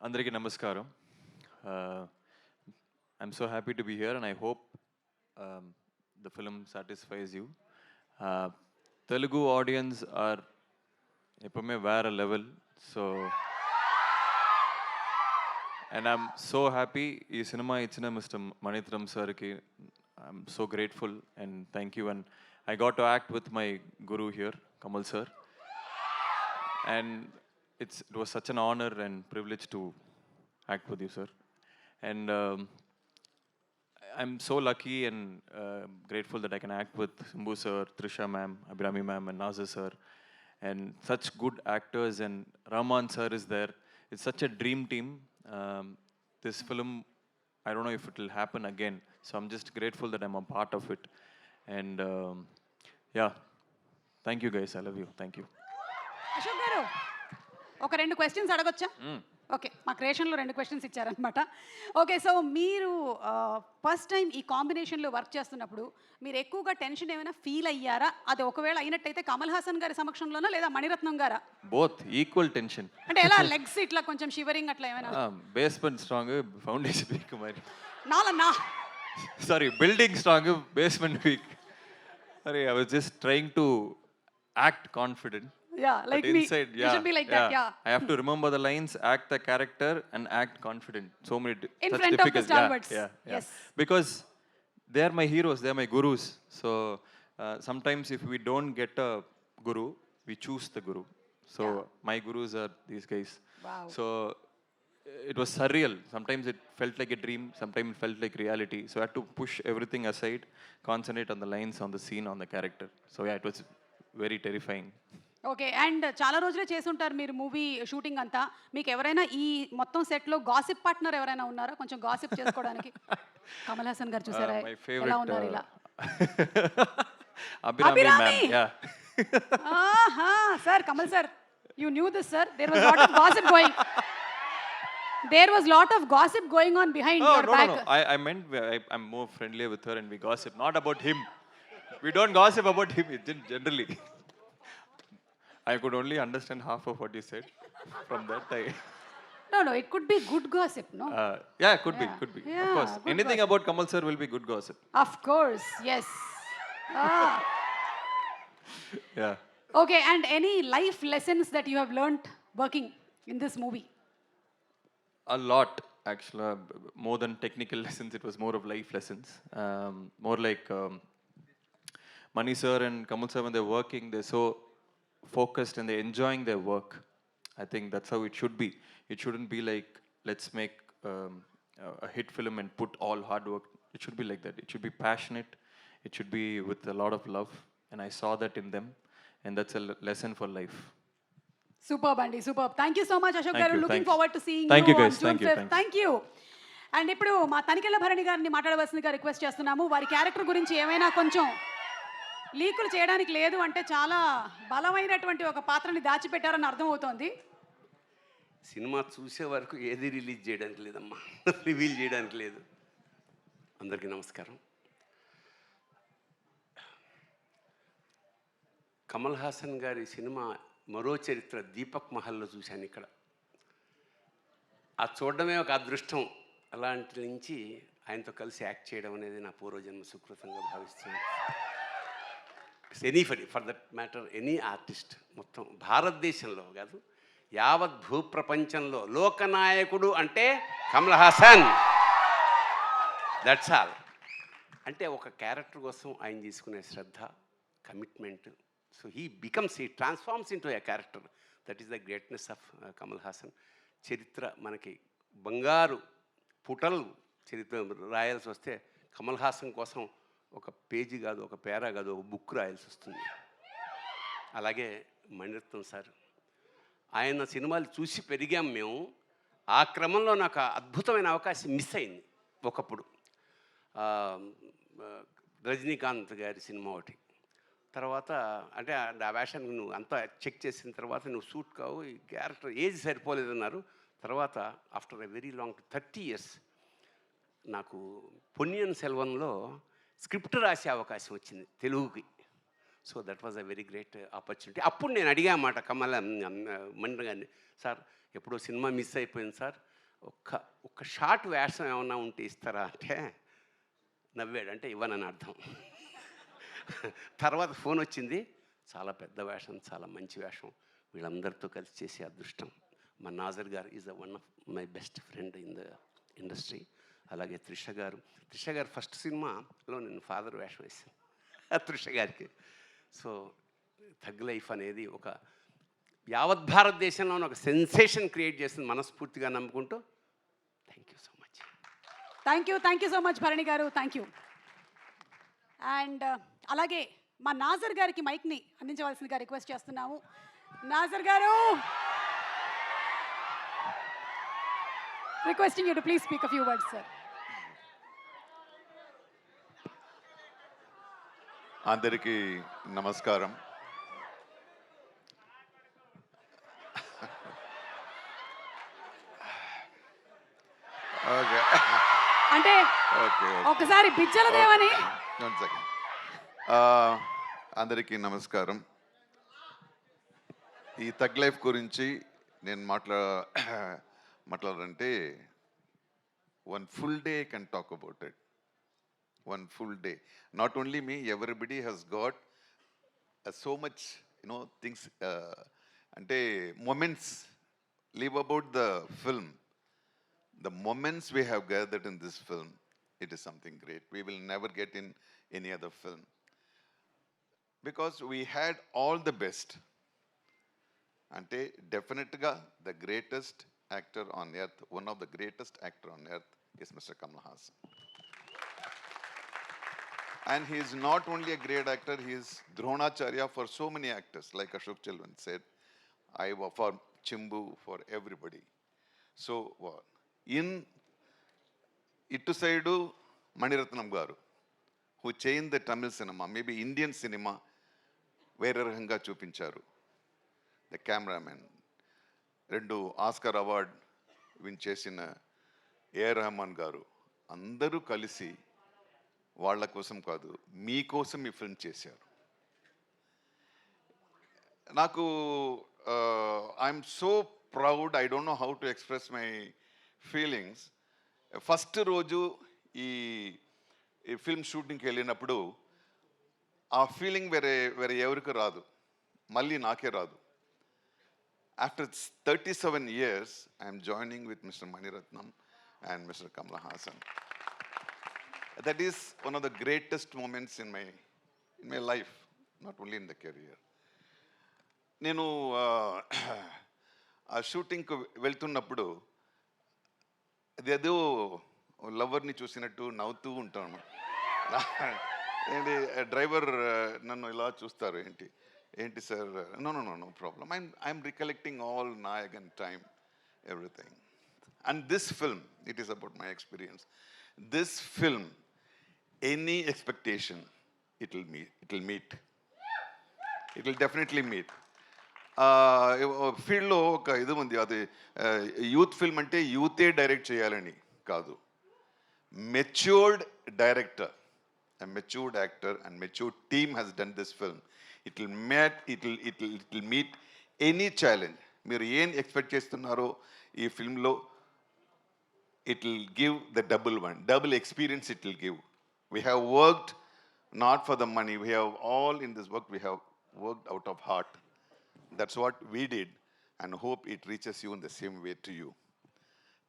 Andariki namaskaram. I'm so happy to be here, and I hope the film satisfies you. Telugu audience are ఎప్పుడుమే వేరే level, so and I'm so happy ఈ cinema ఇచ్చిన mister Mani Ratnam సార్కి I'm so grateful and thank you, and I got to act with my guru here, Kamal sir, and it was such an honor and privilege to act with you, sir. And I'm so lucky and grateful that I can act with Simbu sir, Trisha ma'am, Abhirami ma'am, and Nazir sir, and such good actors. And Rahman sir is there. It's such a dream team. This film, I don't know if it will happen again. So I'm just grateful that I'm a part of it. And yeah, thank you guys. I love you. Thank you. Ashok garu ఒక 2 questions అడగొచ్చా? Okay, మా క్రియేషన్లో 2 questions ఇచ్చారనమాట. Okay, so మీరు first time ఈ కాంబినేషన్లో work చేస్తున్నప్పుడు మీరు ఎక్కువగా tension ఏమైనా ఫీల్ అయ్యారా? అది ఒకవేళ అయినట్టయితే కమల్ హాసన్ గారి సమక్షంలోనా లేదా మణిరత్నం గారా? Both equal tension. అంటే ఎలా లెగ్స్ ఇట్లా కొంచెం షివరింగ్ అట్లా ఏమైనా? బేస్మెంట్ స్ట్రాంగ్, ఫౌండేషన్ వీక్ మరి. నాలన్నా Sorry, building strong, basement weak. Sorry, I was just trying to act confident. Yeah, like but me. inside, You should be like that, yeah. I have to remember the lines, act the character, and act confident. So many In such front of the difficult. stalwarts. Yeah. Yes. Because they are my heroes, they are my gurus. So sometimes if we don't get a guru, we choose the guru. So my gurus are these guys. Wow. So it was surreal. Sometimes it felt like a dream, sometimes it felt like reality. So I had to push everything aside, concentrate on the lines, on the scene, on the character. So yeah, it was very terrifying. Okay, and చాలా రోజులే చేసుంటారు మీరు movie shooting అంతా. మీకు ఎవరైనా ఈ మొత్తం సెట్లో గాసిప్ పార్ట్నర్ ఎవరైనా ఉన్నారా కొంచెం గాసిప్ చేసుకోవడానికి? కమల్ హాసన్ గారు చూసారా My favorite, ఎలా ఉన్నారు ఇలా? Abhirami ma'am. Yeah. ఆహా, sir Kamal sir, you knew this sir? There was lot of gossip going. There was lot of gossip going on behind your back. No. I meant I'm more friendlier with her and we gossip, not about him. We don't gossip about him generally. I could only understand half of what you said. From that No, it could be good gossip, no? Yeah, could be. Yeah, Of course. good Anything gossip. about Kamal sir will be good gossip. Of course, yes. Yeah. Okay, and any life lessons that you have learnt working in this movie? A lot, actually. More than technical lessons, it was more of life lessons. More like Mani sir and Kamal sir, when they're working, they're so focused and they're enjoying their work. I think that's how it should be. It shouldn't be like, let's make a hit film and put all hard work. It should be like that. It should be passionate. It should be with a lot of love. And I saw that in them. And that's a lesson for life. Superb, Andy, superb. Thank you so much, Ashok Thank garu. you, Looking thanks. forward to seeing Thank you you, on guys. June Thank you, 5th. thanks. Thank you. And ఇప్పుడు మా తనికెళ్ళ భరణి గారిని మాట్లాడవలసిందిగా request చేస్తున్నాము. వారి character గురించి ఏమైనా కొంచెం లీకులు చేయడానికి లేదు అంటే చాలా బలమైనటువంటి ఒక పాత్రని దాచిపెట్టారని అర్థం అవుతోంది. సినిమా చూసే వరకు ఏది రిలీజ్ చేయడానికి లేదమ్మా, రివీల్ చేయడానికి లేదు. అందరికీ నమస్కారం. కమల్ హాసన్ గారి సినిమా మరో చరిత్ర దీపక్ మహల్లో చూశాను ఇక్కడ. ఆ చూడడమే ఒక అదృష్టం. అలాంటి నుంచి ఆయనతో కలిసి యాక్ట్ చేయడం అనేది నా పూర్వజన్మ సుకృతంగా భావిస్తున్నాను. Anybody for that matter, any artist మొత్తం భారతదేశంలో కాదు యావత్ భూప్రపంచంలో లోకనాయకుడు అంటే కమల్ హాసన్. That's all. అంటే ఒక క్యారెక్టర్ కోసం ఆయన తీసుకునే శ్రద్ధ, commitment. So he transforms into a character. That is the greatness of Kamal Haasan. చరిత్ర మనకి బంగారు పుటలు చరిత్ర రాయాల్సి వస్తే కమల్ హాసన్ కోసం ఒక పేజీ కాదు, ఒక పేరా కాదు, ఒక బుక్ రాయాల్సి వస్తుంది. అలాగే మణిరత్నం సార్, ఆయన సినిమాలు చూసి పెరిగాం మేము. ఆ క్రమంలో నాకు అద్భుతమైన అవకాశం మిస్ అయింది ఒకప్పుడు. రజనీకాంత్ గారి సినిమా ఒకటి. తర్వాత అంటే ఆ వేషానికి నువ్వు అంతా చెక్ చేసిన తర్వాత నువ్వు సూట్ కావు, ఈ క్యారెక్టర్ ఏజ్ సరిపోలేదన్నారు. తర్వాత after a very long 30 years నాకు పొన్నియిన్ సెల్వన్లో స్క్రిప్ట్ రాసే అవకాశం వచ్చింది తెలుగుకి. So that was a very great opportunity. అప్పుడు నేను అడిగా మాట మణి గారిని, సార్ ఎప్పుడో సినిమా మిస్ అయిపోయింది సార్, ఒక్క ఒక్క షార్ట్ వేషం ఏమన్నా ఉంటే ఇస్తారా అంటే నవ్వాడు, అంటే ఇవ్వనని అర్థం. తర్వాత ఫోన్ వచ్చింది, చాలా పెద్ద వేషం, చాలా మంచి వేషం, వీళ్ళందరితో కలిసి చేసే అదృష్టం. మా నాజర్ గారు is one of my best friend in the industry. అలాగే త్రిష గారు ఫస్ట్ సినిమాలో నేను ఫాదర్ వేషం వేశాను త్రిష గారికి. సో థగ్ లైఫ్ అనేది ఒక యావత్ భారతదేశంలోనే ఒక సెన్సేషన్ క్రియేట్ చేస్తుంది మనస్ఫూర్తిగా నమ్ముకుంటూ. Thank you so much. Thank you so much Bharani గారు, థ్యాంక్ యూ. అండ్ అలాగే మా నాజర్ గారికి మైక్ని అందించవలసిందిగా రిక్వెస్ట్ చేస్తున్నాము. నాజర్ గారు, requesting you to please speak a few words sir. అందరికీ నమస్కారం. ఓకే అంటే ఓకే ఒకసారి బిజ్జల దేవని. అందరికీ నమస్కారం. ఈ థగ్ లైఫ్ గురించి నేను మాట్లాడాలంటే one full day I can talk about it. One full day. Not only me, everybody has got so much, things, ante moments. Leave about the film. The moments we have gathered in this film, it is something great. We will never get in any other film. Because we had all the best. Ante definitely the greatest actor on earth, one of the greatest actor on earth is Mr. Kamal Haasan. And he is not only a great actor, he is Dronacharya for so many actors, like Ashok Chelvan said, for Chimbu, for everybody. So, in Ittu side, Maniratnam Garu, who changed the Tamil cinema, maybe Indian cinema, where Hanga Chupincharu, the cameraman, Rendu Oscar Award, win chesina A. Rahman Garu, Andaru Kalisi, వాళ్ళ కోసం కాదు, మీకోసం ఈ film చేశారు. నాకు I'm so proud, I don't know how to express my feelings. First రోజు ఈ film షూటింగ్కి వెళ్ళినప్పుడు ఆ ఫీలింగ్ వేరే ఎవరికి రాదు, మళ్ళీ నాకే రాదు. After 37 years, I'm joining with mister Mani Ratnam and mister Kamal Haasan. That is one of the greatest moments in my life, not only in the career. నేను ఆ షూటింగ్కి వెళ్తున్నప్పుడు అదేదో లవర్ని చూసినట్టు నవ్వుతూ ఉంటాను. ఏంటి డ్రైవర్ నన్ను ఇలా చూస్తారు, ఏంటి sir, no problem, I'm recollecting all Nayagan time, everything. And this film, it is about my experience. This film, any expectation, it will meet. It will definitely meet. ఫీల్డ్లో ఒక ఇది ఉంది, అది యూత్ ఫిల్మ్ అంటే యూతే డైరెక్ట్ చేయాలని కాదు. Matured director, matured actor and matured team has done this film. It will meet any challenge. మీరు ఏం ఎక్స్పెక్ట్ చేస్తున్నారో ఈ ఫిల్మ్లో it will give the double experience it will give. We have worked not for the money. We have all in this work, we have worked out of heart. That's what we did, and hope it reaches you in the same way to you.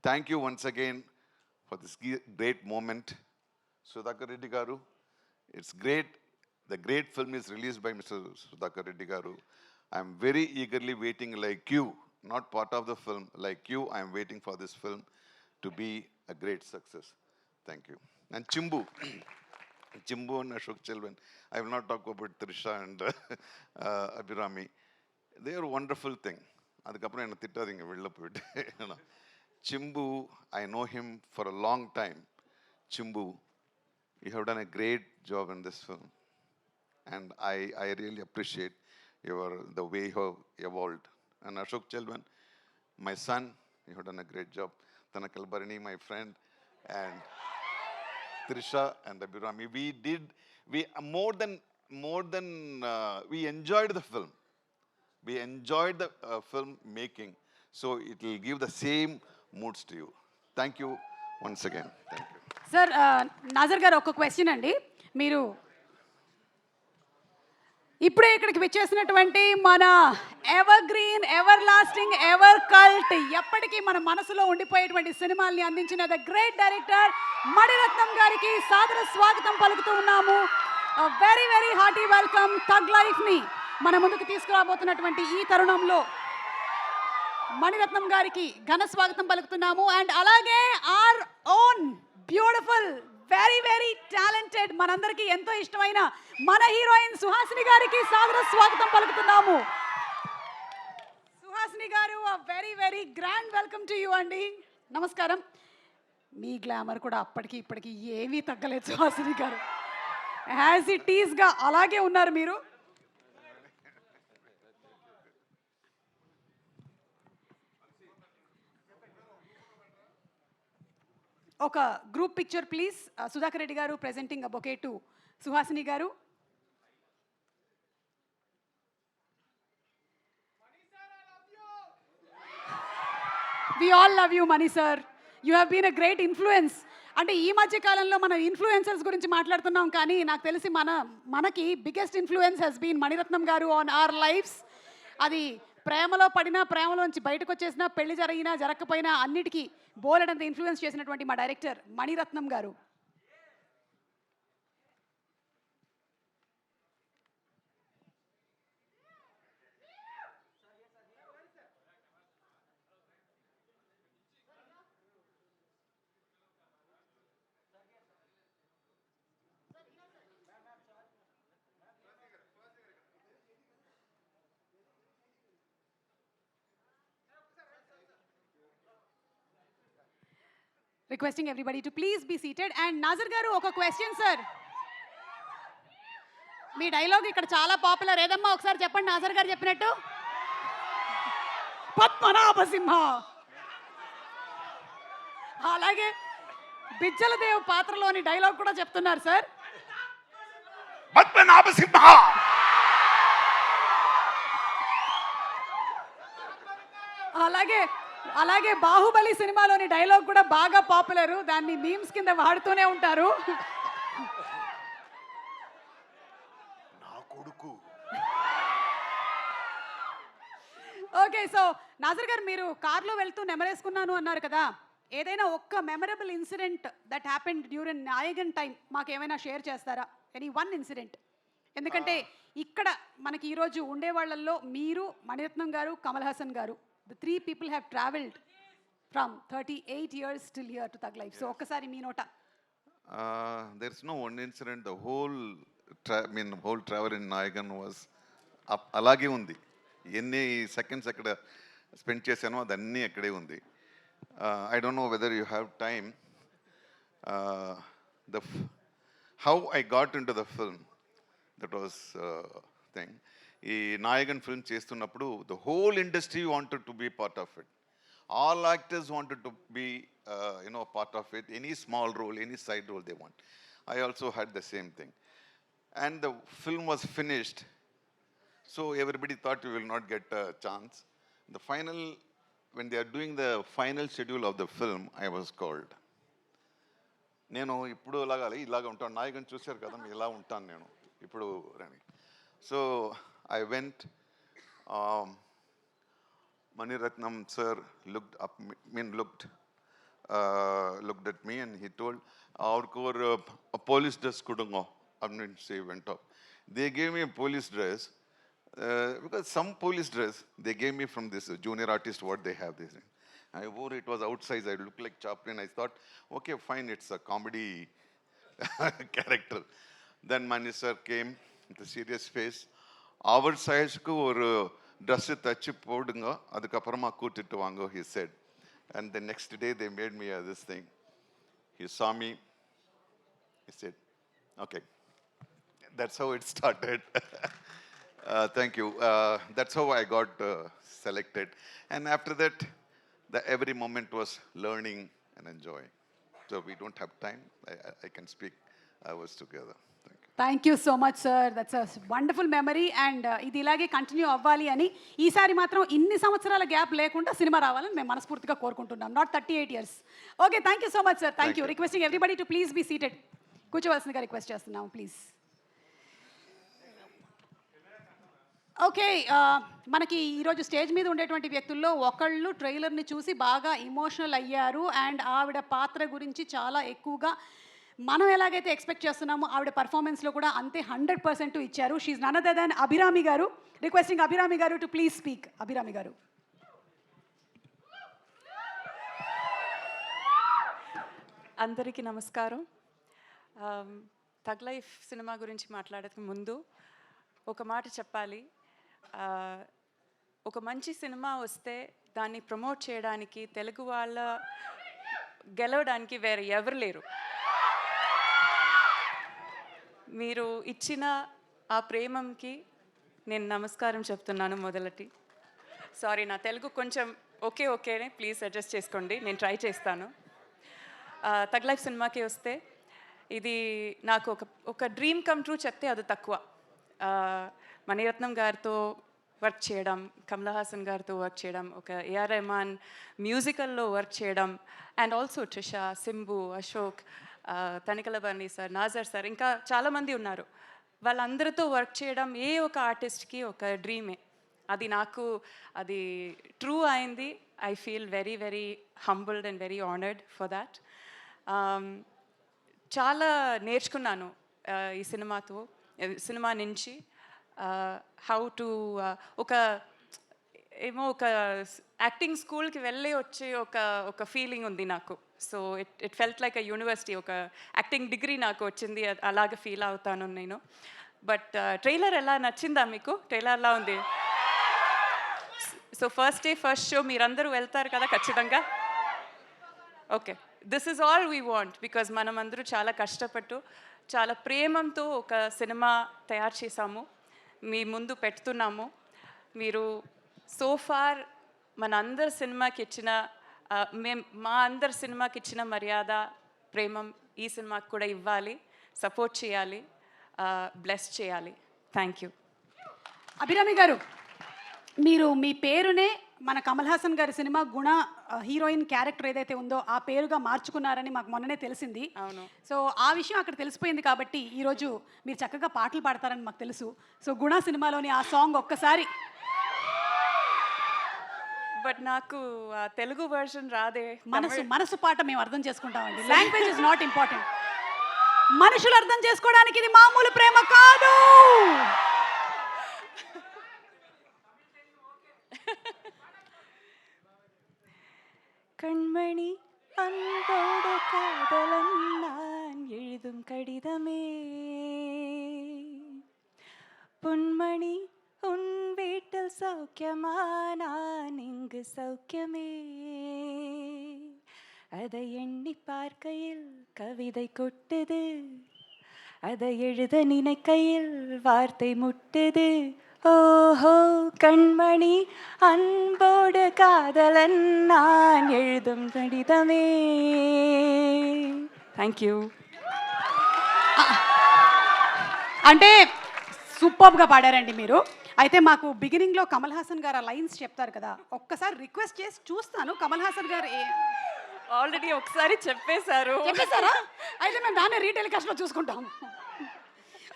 Thank you once again for this great moment. Sudhakar Reddy Garu, it's great. The great film is released by Mr. Sudhakar Reddy Garu. I'm very eagerly waiting, like you, not part of the film, like you, I'm waiting for this film to be a great success. Thank you. And Chimbu and Ashok Chelvan, I will not talk about Trisha and Abhirami. They are a wonderful thing. Adukapra enna thittadinga vella poitte. Chimbu, I know him for a long time. Chimbu, you have done a great job in this film, and I really appreciate the way you have evolved. And Ashok Chelvan, my son, you have done a great job. Tanakal Bharani, my friend, and Trisha and Abhirami, we enjoyed the film. We enjoyed the film making. So it will give the same moods to you. Thank you once again. Thank you. Sir Nassar garu ఒక question అండి. మీరు ఇప్పుడే ఇక్కడికి విచ్చేసినటువంటి మన evergreen, everlasting, ever cult, ఎప్పటికీ మన మనసులో ఉండిపోయేటువంటి సినిమాల్ని అందించిన ద గ్రేట్ డైరెక్టర్ మణిరత్నం గారికి సాదర స్వాగతం పలుకుతూ ఉన్నాము. Very very hearty welcome. Tug లైఫ్ని మన ముందుకు తీసుకురాబోతున్నటువంటి ఈ తరుణంలో మణిరత్నం గారికి ఘన స్వాగతం పలుకుతున్నాము. అండ్ అలాగే our own beautiful, very very talented, మనందరికీ ఎంతో ఇష్టమైన మన హీరోయిన్ సుహాసిని గారికి సాదర స్వాగతం పలుకుతున్నాము. సుహాసిని గారు, very very grand welcome to you అండి. నమస్కారం. మీ గ్లామర్ కూడా అప్పటికి ఇప్పటికి ఏమీ తగ్గలేదు సుహాసిని గారు. యాజ్ ఇట్ ఈస్గా అలాగే ఉన్నారు మీరు. ఒక group picture please. Sudhakar Reddy గారు presenting a bouquet to Suhasini గారు. We all love you Mani sir. You have been a great influence. అంటే ఈ మధ్య కాలంలో మనం ఇన్ఫ్లుయెన్సర్స్ గురించి మాట్లాడుతున్నాం, కానీ నాకు తెలిసి మనకి biggest influence he's been Mani Ratnam garu on hour lifes. అది ప్రేమలో పడినా, ప్రేమలోంచి బయటకు వచ్చేసినా, పెళ్లి జరిగినా జరగకపోయినా అన్నిటికీ బోలెడంత ఇన్ఫ్లుయెన్స్ చేసినటువంటి మా డైరెక్టర్ మణిరత్నం గారు. Requesting everybody to please be seated. And Nazar garu, oka question sir. Me dialogue ఇక్కడ చాలా పాపులర్. ఏదమ్మా ఒకసారి చెప్పండి నాజర్ గారు చెప్పినట్టు. పద్మనాభసింహ. అలాగే బిజ్జలదేవ్ పాత్రలోని డైలాగ్ కూడా చెప్తున్నారు సార్. పద్మనాభసింహ. అలాగే బాహుబలి సినిమాలోని డైలాగ్ కూడా బాగా పాపులర్. దాన్ని మీమ్స్ కింద వాడుతూనే ఉంటారు. నా కొడుకు. ఓకే, సో నాజర్ గారు, మీరు కార్లో వెళ్తూ నెమరేసుకున్నాను అన్నారు కదా. ఏదైనా ఒక్క memorable incident that happened during Nayagan time మాకు ఏమైనా షేర్ చేస్తారా? Any one incident. ఎందుకంటే ఇక్కడ మనకి ఈరోజు ఉండే వాళ్ళల్లో మీరు, మణిరత్నం గారు, కమల్ హాసన్ గారు, the three people have traveled from 38 years till here to Thug Life. So okkasari mee nota. There's no one incident. The whole whole travel in Nayagan was alage undi. Enni seconds akkada spend chesano adanni akkade undi. I don't know whether you have time. How I got into the film, that was thing. ఈ Nayagan film చేస్తున్నప్పుడు the whole industry wanted to be part of it. All actors wanted to be part of it. Any small role, any side role they want. I also had the same thing. And the film was finished. So everybody thought you will not get a chance. The final, when they are doing the final schedule of the film, I was called. నేను ఇప్పుడు ఇలాగ ఉంటాను. నాయగన్ చూశారు కదా, ఇలా ఉంటాను నేను ఇప్పుడు రాని. So I went. Mani Ratnam sir looked at me and he told, "Our a police dress kudungo." She went up. They gave me a police dress because some police dress they gave me from this junior artist. What they have this. I wore it, was outsize. I looked like Chaplin. I thought, okay, fine, it's a comedy character. Then Mani sir came with a serious face. அவர் சைஸ்க்கு ஒரு dress தச்சு போடுங்க, அதுக்கப்புறமா கூட்டிட்டு வாங்க, he said. And the next day they made me this thing. He saw me, he said, okay. That's how it started. Thank you. That's how I got selected. And after that, every moment was learning and enjoying. So we don't have time. I can speak hours together. Thank you. Thank you so much sir, that's a wonderful memory. And ఇది ఇలాగే continue అవ్వాలి అని, ఈసారి మాత్రం ఇన్ని సంవత్సరాల gap లేకుండా cinema రావాలని మేము మనస్ఫూర్తిగా కోరుకుంటున్నాం. Not 38 years. Okay, thank you so much sir, thank you. Requesting everybody to please be seated. కూర్చోవలసిందిగా రిక్వెస్ట్ చేస్తున్నాం ప్లీజ్. ఓకే, మనకి ఈరోజు స్టేజ్ మీద ఉండేటువంటి వ్యక్తుల్లో ఒకళ్ళు ట్రైలర్ని చూసి బాగా ఇమోషనల్ అయ్యారు. అండ్ ఆవిడ పాత్ర గురించి చాలా ఎక్కువగా మనం ఎలాగైతే ఎక్స్పెక్ట్ చేస్తున్నామో ఆవిడ పర్ఫార్మెన్స్లో కూడా అంతే 100% ఇచ్చారు. She none other than Abhirami garu. Requesting Abhirami గారు టు ప్లీజ్ స్పీక్. అభిరామి గారు. అందరికీ నమస్కారం. తగ్ లైఫ్ సినిమా గురించి మాట్లాడక ముందు ఒక మాట చెప్పాలి. ఒక మంచి సినిమా వస్తే దాన్ని ప్రమోట్ చేయడానికి తెలుగు వాళ్ళ గెలవడానికి వేరే ఎవరు లేరు. మీరు ఇచ్చిన ఆ ప్రేమంకి నేను నమస్కారం చెప్తున్నాను మొదలటి. సారీ, నా తెలుగు కొంచెం ఓకేనే, ప్లీజ్ అడ్జస్ట్ చేసుకోండి, నేను ట్రై చేస్తాను. తగ్ లైఫ్ సినిమాకి వస్తే ఇది నాకు ఒక డ్రీమ్ కమ్ ట్రూ చెప్తే అది తక్కువ. మణిరత్నం గారితో వర్క్ చేయడం, కమల్ హాసన్ గారితో వర్క్ చేయడం, ఒక ఏఆర్ రెహమాన్ మ్యూజికల్లో వర్క్ చేయడం, and also Trisha, Simbu, Ashok, Tanikella Bharani sir, Nassar sir, ఇంకా చాలామంది ఉన్నారు. వాళ్ళందరితో వర్క్ చేయడం ఏ ఒక ఆర్టిస్ట్కి ఒక డ్రీమే. అది నాకు అది ట్రూ అయింది. I feel very very humbled and very honoured for that. చాలా నేర్చుకున్నాను ఈ సినిమా నుంచి. హౌ టు ఒక యాక్టింగ్ స్కూల్కి వెళ్ళి వచ్చే ఒక ఫీలింగ్ ఉంది నాకు. So it felt like a university. ఒక యాక్టింగ్ డిగ్రీ నాకు వచ్చింది, అలాగే ఫీల్ అవుతాను నేను. బట్ ట్రైలర్ ఎలా నచ్చిందా మీకు? ట్రైలర్ ఎలా ఉంది? So first day first show మీరందరూ వెళ్తారు కదా ఖచ్చితంగా? Okay, this is all we want. Because మనం అందరూ చాలా కష్టపట్టు చాలా ప్రేమంతో ఒక సినిమా తయారు చేసాము, మీ ముందు పెడుతున్నాము. మీరు సో ఫార్ మన అందరి సినిమాకి ఇచ్చిన మా అందరి సినిమాకి ఇచ్చిన మర్యాద, ప్రేమం ఈ సినిమాకి కూడా ఇవ్వాలి, సపోర్ట్ చేయాలి, బ్లెస్ చేయాలి. Thank you. అభిరామి గారు, మీరు మీ పేరునే మన కమల్ హాసన్ గారి సినిమా గుణ హీరోయిన్ క్యారెక్టర్ ఏదైతే ఉందో ఆ పేరుగా మార్చుకున్నారని మాకు మొన్ననే తెలిసింది. అవును. సో ఆ విషయం అక్కడ తెలిసిపోయింది కాబట్టి ఈరోజు మీరు చక్కగా పాటలు పాడతారని మాకు తెలుసు. సో గుణ సినిమాలోని ఆ సాంగ్ ఒక్కసారి. బట్ నాకు తెలుగు వర్షన్ రాదే. మనసు పాట మేము అర్థం చేసుకుంటామండి. Language is not important. మనుషులు అర్థం చేసుకోవడానికి ఇది మామూలు ప్రేమ కాదు. கண்மணி அன்போடு காதலன் நான் எழுதும் கடிதமே, பொன்மணி உன் வீட்டில் சௌக்கியமா, நான் இங்கு சௌக்கியமே. அதை எண்ணி பார்க்கையில் கவிதை கொட்டுது, அதை எழுத நினைக்கையில் வார்த்தை முட்டுது. ஓஹோ கண்மணி அன்போடு காதலன் நான் எழுதும் கடிதமே. Thank you. అంటే సూపర్గా పాడారండి మీరు. అయితే మాకు బిగినింగ్లో కమల్ హాసన్ గారు ఆ లైన్స్ చెప్తారు కదా, ఒక్కసారి రిక్వెస్ట్ చేసి చూస్తాను. కమల్ హాసన్ గారు ఆల్రెడీ ఒకసారి చెప్పేశారా? అయితే మేము దాన్ని రీటెలికాస్ట్లో చూసుకుంటాం.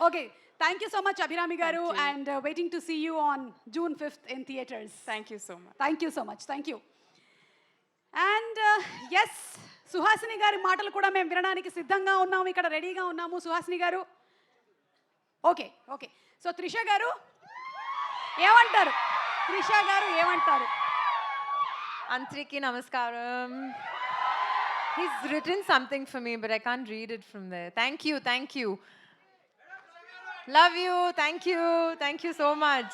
Okay, thank you so much Abhirami garu, and waiting to see you on June 5th in theaters. Thank you so much. Thank you so much. Thank you. And yes, Suhasini garu మాటలు కూడా మేము వినడానికి సిద్ధంగా ఉన్నాము, ఇక్కడ రెడీగా ఉన్నాము. సుహాసిని గారు ఓకే. సో త్రిష గారు ఏమంటారు? Antriki namaskaram. He's written something for me, but I can't read it from there. Thank you. Love you. Thank you so much.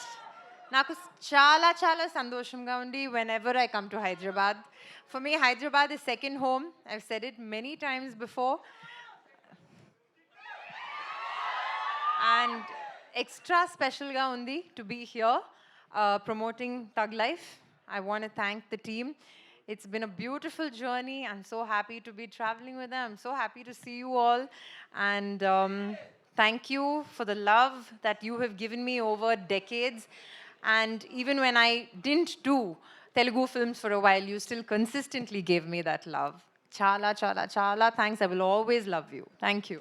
Naku చాలా సంతోషంగా ఉంది whenever I come to Hyderabad. For me, Hyderabad is second home. I've said it many times before. And extra special ga undi to be here promoting Thug Life. I want to thank the team. It's been a beautiful journey. I'm so happy to be traveling with them. I'm so happy to see you all. And thank you for the love that you have given me over decades. And even when I didn't do Telugu films for a while, you still consistently gave me that love. Chala, chala, chala. Thanks. I will always love you. Thank you.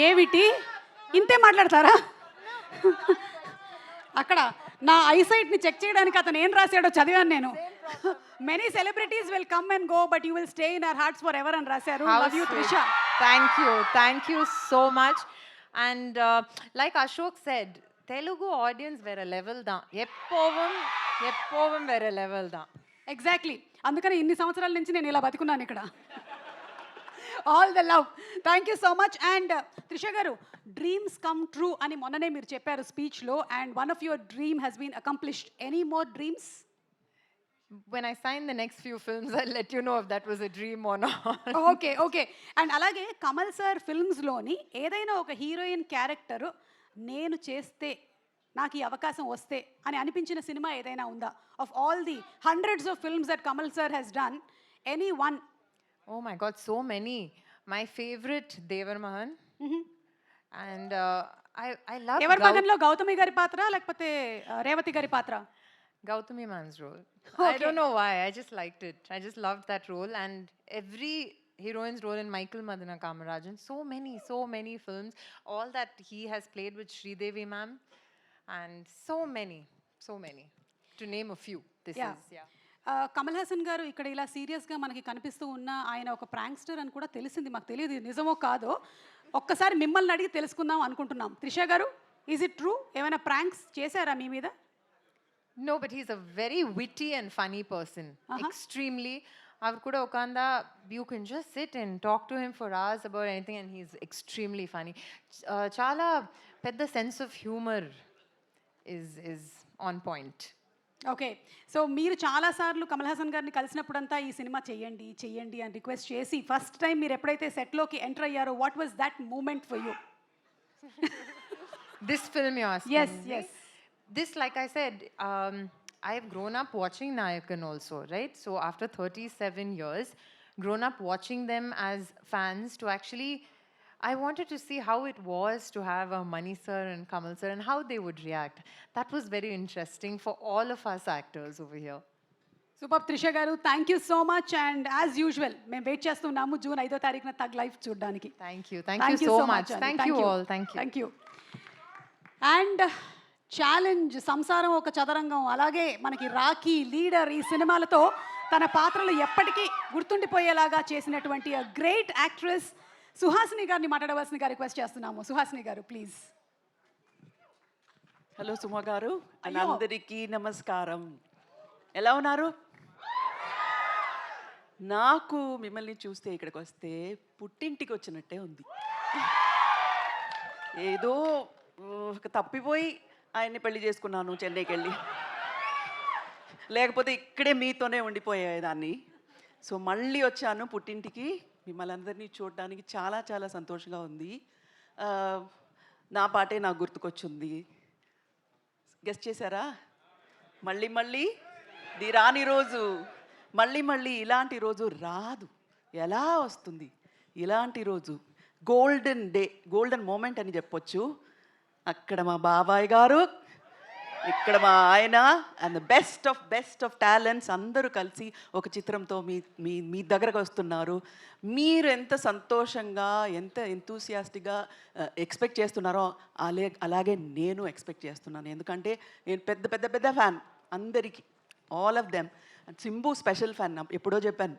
ఏమిటి ఇంతే మాట్లాడతారా? అక్కడ నా ఐసైట్ని check చేయడానికి అతను ఏం రాశాడో చదివాను నేను. Many celebrities will come and go but you will stay in our hearts for ever అని రాశారు. How love you sweet. Trisha. Thank you so much. And like Ashok said, Telugu audience వేరే లెవెల్ దా, ఎప్పోవం వేరే level దా. Exactly, అందుకని ఇన్ని సంవత్సరాల నుంచి నేను ఇలా బతుకున్నాను ఇక్కడ. All the love. Thank you so much. And Trisha గారు, డ్రీమ్స్ కమ్ ట్రూ అని మొన్ననే మీరు చెప్పారు స్పీచ్లో, and one of your dream has been accomplished. Any more dreams? When I sign the next few films, I'll let you know if that was a dream or not. Okay okay. And అలాగే Kamal sir ఫిల్మ్స్లోని ఏదైనా ఒక heroine character నేను చేస్తే నాకు ఈ అవకాశం వస్తే అని అనిపించిన సినిమా ఏదైనా ఉందా? Of all the hundreds of films that Kamal sir has done, any one? Oh my God, so many. My favorite, Devar Mahan. And I love ఎవరి మగన్లో గౌతమి గారి పాత్ర లేకపోతే రేవతి గారి పాత్ర? Gautami Man's role. I don't know why. I just liked it. I just loved that role. And every heroine's role in Michael Madana Kamarajan. So many films. All that he has played with Sridevi ma'am. And so many. To name a few. Kamal Haasan గారు ఇక్కడ ఇలా సీరియస్గా మనకి కనిపిస్తూ ఉన్న ఆయన ఒక prankster అని కూడా తెలిసింది. మాకు తెలియదు నిజమో కాదో. ఒక్కసారి మిమ్మల్ని అడిగి తెలుసుకుందాం అనుకుంటున్నాం. త్రిష గారు, ఈజ్ ఇట్ ట్రూ? ఏమైనా ప్రాంక్స్ చేశారా మీ మీద? No, but he's a very witty and funny person. Extremely. Avkuda Okanda, you can just sit and talk to him for hours about anything, and he's extremely funny. Chala pedda sense of humor is on point. Okay. So మీరు చాలాసార్లు కమల్ హాసన్ గారిని కలిసినప్పుడంతా ఈ cinema చెయ్యండి అని request చేసి first time మీరు ఎప్పుడైతే సెట్లోకి ఎంటర్ అయ్యారో, what was that moment for you? This film you're asking? Yes. This, like I said, I've grown up watching Nayakan also, right? So after 37 years, grown up watching them as fans, to actually, I wanted to see how it was to have a Mani sir and Kamal sir and how they would react. That was very interesting for all of us actors over here. Super Trisha గారు, thank you so much. And as usual మేము wait చేస్తున్నాము June 5వ తారీఖున తగ్ life చూడడానికి. Thank you so much. Thank you all. Thank you. And challenge, సంసారం ఒక చదరంగం, అలాగే మనకి రాఖీ, లీడర్, ఈ సినిమాలతో తన పాత్రలు ఎప్పటికీ గుర్తుండిపోయేలాగా చేసినటువంటి గ్రేట్ యాక్ట్రెస్ సుహాసిని గారిని మాట్లాడవలసిందిగా రిక్వెస్ట్ చేస్తున్నాము. సుహాసిని గారు, ప్లీజ్. హలో సుమ గారు, అందరికీ నమస్కారం. ఎలా ఉన్నారు? నాకు మిమ్మల్ని చూస్తే ఇక్కడికి వస్తే పుట్టింటికి వచ్చినట్టే ఉంది. ఏదో తప్పిపోయి ఆయన్ని పెళ్లి చేసుకున్నాను చెన్నైకి వెళ్ళి, లేకపోతే ఇక్కడే మీతోనే ఉండిపోయేదాన్ని. సో మళ్ళీ వచ్చాను పుట్టింటికి, మిమ్మల్ని అందరినీ చూడడానికి చాలా సంతోషంగా ఉంది. నా పాటే నాకు గుర్తుకొచ్చింది. గెస్ట్ చేశారా? మళ్ళీ ది రాని రోజు, మళ్ళీ ఇలాంటి రోజు రాదు. ఎలా వస్తుంది ఇలాంటి రోజు? గోల్డెన్ డే, గోల్డెన్ మూమెంట్ అని చెప్పొచ్చు. అక్కడ మా బాబాయ్ గారు, ఇక్కడ మా ఆయన, and the best of talents అందరూ కలిసి ఒక చిత్రంతో మీ దగ్గరకు వస్తున్నారు. మీరు ఎంత సంతోషంగా, ఎంత ఎంతూసియాస్టిక్గా ఎక్స్పెక్ట్ చేస్తున్నారో అలాగే నేను ఎక్స్పెక్ట్ చేస్తున్నాను. ఎందుకంటే నేను పెద్ద ఫ్యాన్ అందరికీ, all of them. And Simbu special fan, ఎప్పుడో చెప్పాను.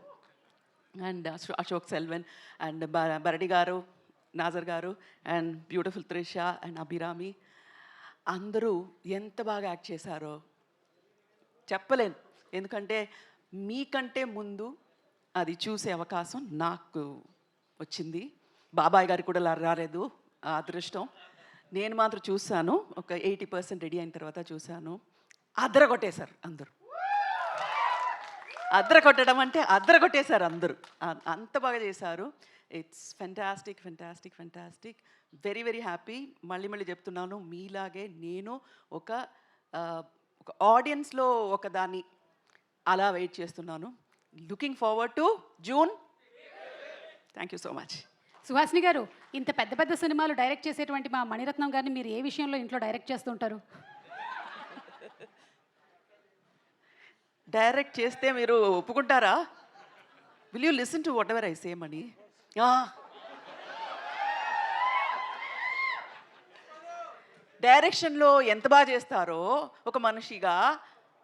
అండ్ అశోక్ సెల్వన్ అండ్ బరడి గారు, నాజర్ గారు, and beautiful Trisha and Abhirami, అందరూ ఎంత బాగా యాక్ట్ చేశారో చెప్పలేను. ఎందుకంటే మీకంటే ముందు అది చూసే అవకాశం నాకు వచ్చింది. బాబాయ్ గారికి కూడా రాలేదు ఆ అదృష్టం. నేను మాత్రం చూశాను, ఒక 80% రెడీ అయిన తర్వాత చూశాను. అదరగొట్టేశారు అందరూ. అదరగొట్టడం అంటే అదరగొట్టేశారు అందరూ, అంత బాగా చేశారు. It's fantastic. Very happy. మళ్ళీ చెప్తున్నాను, మీలాగే నేను ఒక ఆడియన్స్లో ఒక దాన్ని అలా వెయిట్ చేస్తున్నాను. Looking forward to June. Thank you so much. Suhasini గారు, ఇంత పెద్ద పెద్ద సినిమాలు డైరెక్ట్ చేసేటువంటి మా మణిరత్నం గారిని మీరు ఏ విషయంలో ఇంట్లో డైరెక్ట్ చేస్తుంటారు? డైరెక్ట్ చేస్తే మీరు ఒప్పుకుంటారా? Will you listen to whatever I say Mani? డైరెక్షన్లో ఎంత బాగా చేస్తారో ఒక మనిషిగా,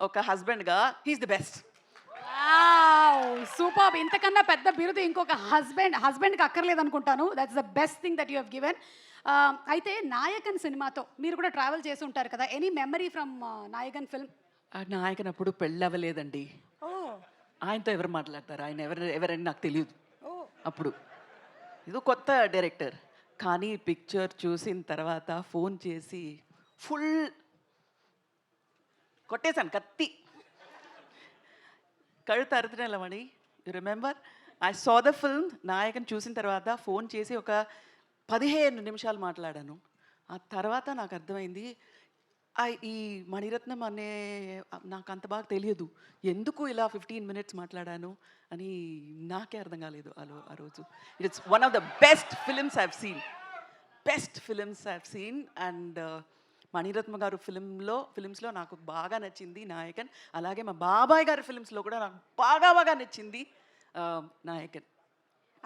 ఒక హస్బెండ్గా హీస్ ది బెస్ట్. సూపర్. ఇంతకన్నా పెద్ద బిరుదు ఇంకొక హస్బెండ్కి అక్కర్లేదు అనుకుంటాను. That's the best thing that you have given. అయితే నాయకన్ సినిమాతో మీరు కూడా ట్రావెల్ చేసి ఉంటారు కదా, any memory from Nayakan film? Nayakan అప్పుడు పెళ్ళవలేదండి. ఆయనతో ఎవరు మాట్లాడతారు? ఆయన ఎవరని నాకు తెలియదు అప్పుడు. ఇది కొత్త డైరెక్టర్. కానీ పిక్చర్ చూసిన తర్వాత ఫోన్ చేసి ఫుల్ కొట్టేశాను, కత్తి కళ్ళు తరుతున్నమని. You remember I saw the film. Nayakan చూసిన తర్వాత ఫోన్ చేసి ఒక 15 నిమిషాలు మాట్లాడాను. ఆ తర్వాత నాకు అర్థమైంది ఈ మణిరత్నం అనే నాకు అంత బాగా తెలియదు, ఎందుకు ఇలా 15 మినిట్స్ మాట్లాడాను అని నాకే అర్థం కాలేదు ఆ రోజు. It's one of the best films I've seen. And Mani Ratnam garu ఫిలిమ్స్లో నాకు బాగా నచ్చింది నాయకన్. అలాగే మా బాబాయ్ గారి ఫిలిమ్స్లో కూడా నాకు బాగా నచ్చింది నాయకన్.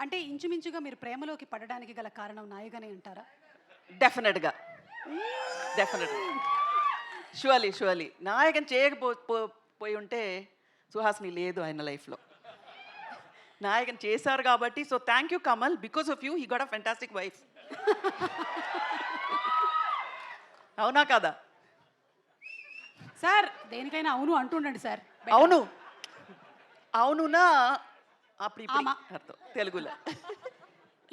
అంటే ఇంచుమించుగా మీరు ప్రేమలోకి పడడానికి గల కారణం నాయకనే అంటారా? డెఫినెట్గా షూర్లీ నాయకన్ చేయకపోయి ఉంటే సుహాసిని లేదు ఆయన లైఫ్లో. నాయకన్ చేశారు కాబట్టి. So thank you Kamal, because of you he got a fantastic wife. అవునా కదా సార్? దేనికైనా అవును అంటుండండి సార్. అవునునా అప్పుడు అర్థం తెలుగులో.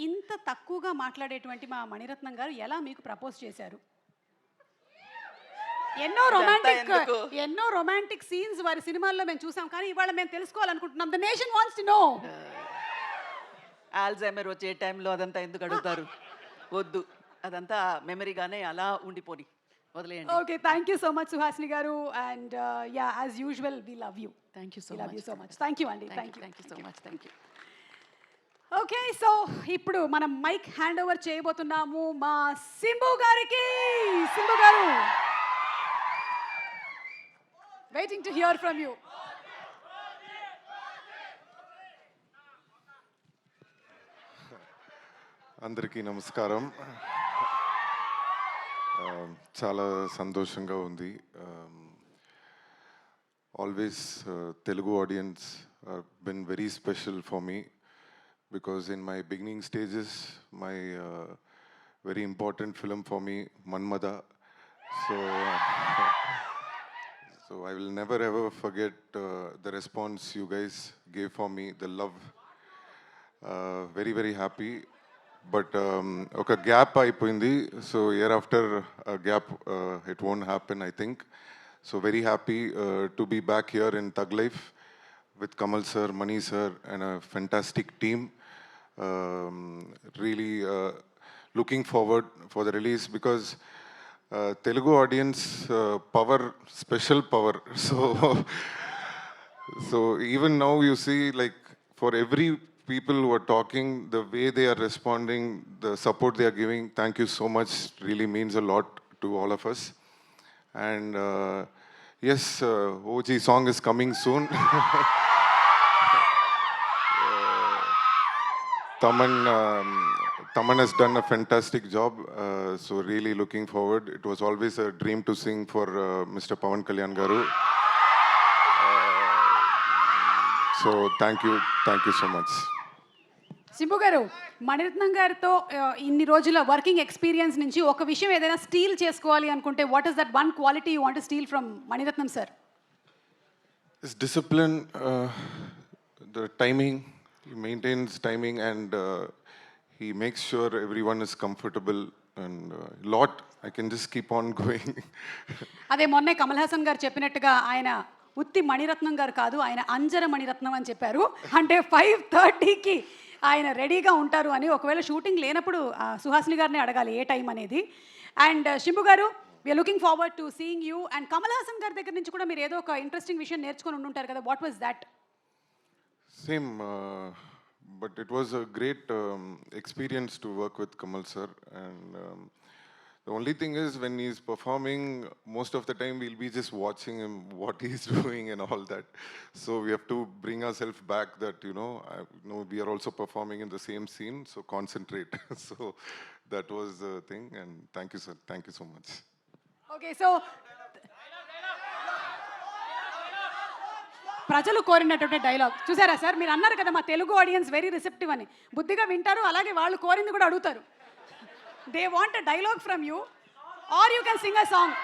ఇంత తక్కువగా మాట్లాడేటువంటి మా మణిరత్నం గారు ఎలా మీకు ప్రపోజ్ చేశారు? ఎన్నో రొమాంటిక్ సీన్స్ వారి సినిమాల్లో మేము చూసాం, కానీ ఇవాళ మేము తెలుసుకోవాలనుకుంటున్నాం. The nation wants to know. Alzheimer వచ్చే టైంలో అదంతా ఎందుకు అడుగుతారు? వద్దు, అదంతా మెమరీగానే అలా ఉండిపోని వదిలేయండి. Okay, thank you so much Suhasini గారు. And yeah, as usual we love you. Thank you so much. Thank you అండి. Thank you so much. Thank you. Okay, so ఇప్పుడు మనం మైక్ హ్యాండ్ ఓవర్ చేయబోతున్నాము మా సింబు గారికి. సింబు గారు, waiting to hear from you. అందరికీ నమస్కారం. చాలా సంతోషంగా ఉంది. Always Telugu audience been very special for me because in my beginning stages my very important film for me, Manmada. So I will never ever forget the response you guys gave for me, the love. Very happy. But ఒక gap అయిపోయింది. So year after gap it won't happen, I think. So very happy to be back here in Thug Life with Kamal sir, Mani sir and a fantastic team. Really looking forward for the release because Telugu audience power, special power. So even now you see, like, for every people who are talking, the way they are responding, the support they are giving, thank you so much. Really means a lot to all of us. And yes, OG song is coming soon. Taman has done a fantastic job, so really looking forward. It was always a dream to sing for Mr. Pawan Kalyan garu. So thank you so much. Simbu గారు, మణిరత్నం గారితో ఇన్ని రోజుల working experience నుంచి ఒక విషయం ఏదైనా steal చేసుకోవాలి అనుకుంటే, what is that one quality you want to steal from Mani Ratnam sir? His discipline, the timing, he maintains timing, and he makes sure everyone is comfortable, and lot I can just keep on going. అదే మొన్నే కమల్ హాసన్ గారు చెప్పినట్టుగా ఆయన ఉత్తి మణిరత్నం గారు కాదు, ఆయన అంజర మణిరత్నం అని చెప్పారు. అంటే 5:30కి ఆయన రెడీగా ఉంటారు అని. ఒకవేళ షూటింగ్ లేనప్పుడు సుహాసిని గారిని అడగాలి ఏ టైం అనేది. And Simbu garu, we're looking forward to seeing you. And Kamal Haasan గారి దగ్గర నుంచి కూడా మీరు ఏదో ఒక ఇంట్రెస్టింగ్ విషయం నేర్చుకొని ఉండుంటారు కదా, what was that? Same, but it was a great experience to work with Kamal sir. And the only thing is, when he's performing, most of the time we'll be just watching him, what he's doing and all that. So we have to bring ourselves back that, we are also performing in the same scene, so concentrate. So that was the thing. And thank you, sir. Thank you so much. Okay so ప్రజలు కోరినటువంటి dialogue చూసారా sir, మీరు అన్నారు కదా మా Telugu audience very receptive అని. బుద్ధిగా వింటారు, అలాగే వాళ్ళు కోరింది కూడా అడుగుతారు. They want a dialogue from you or you can sing a song.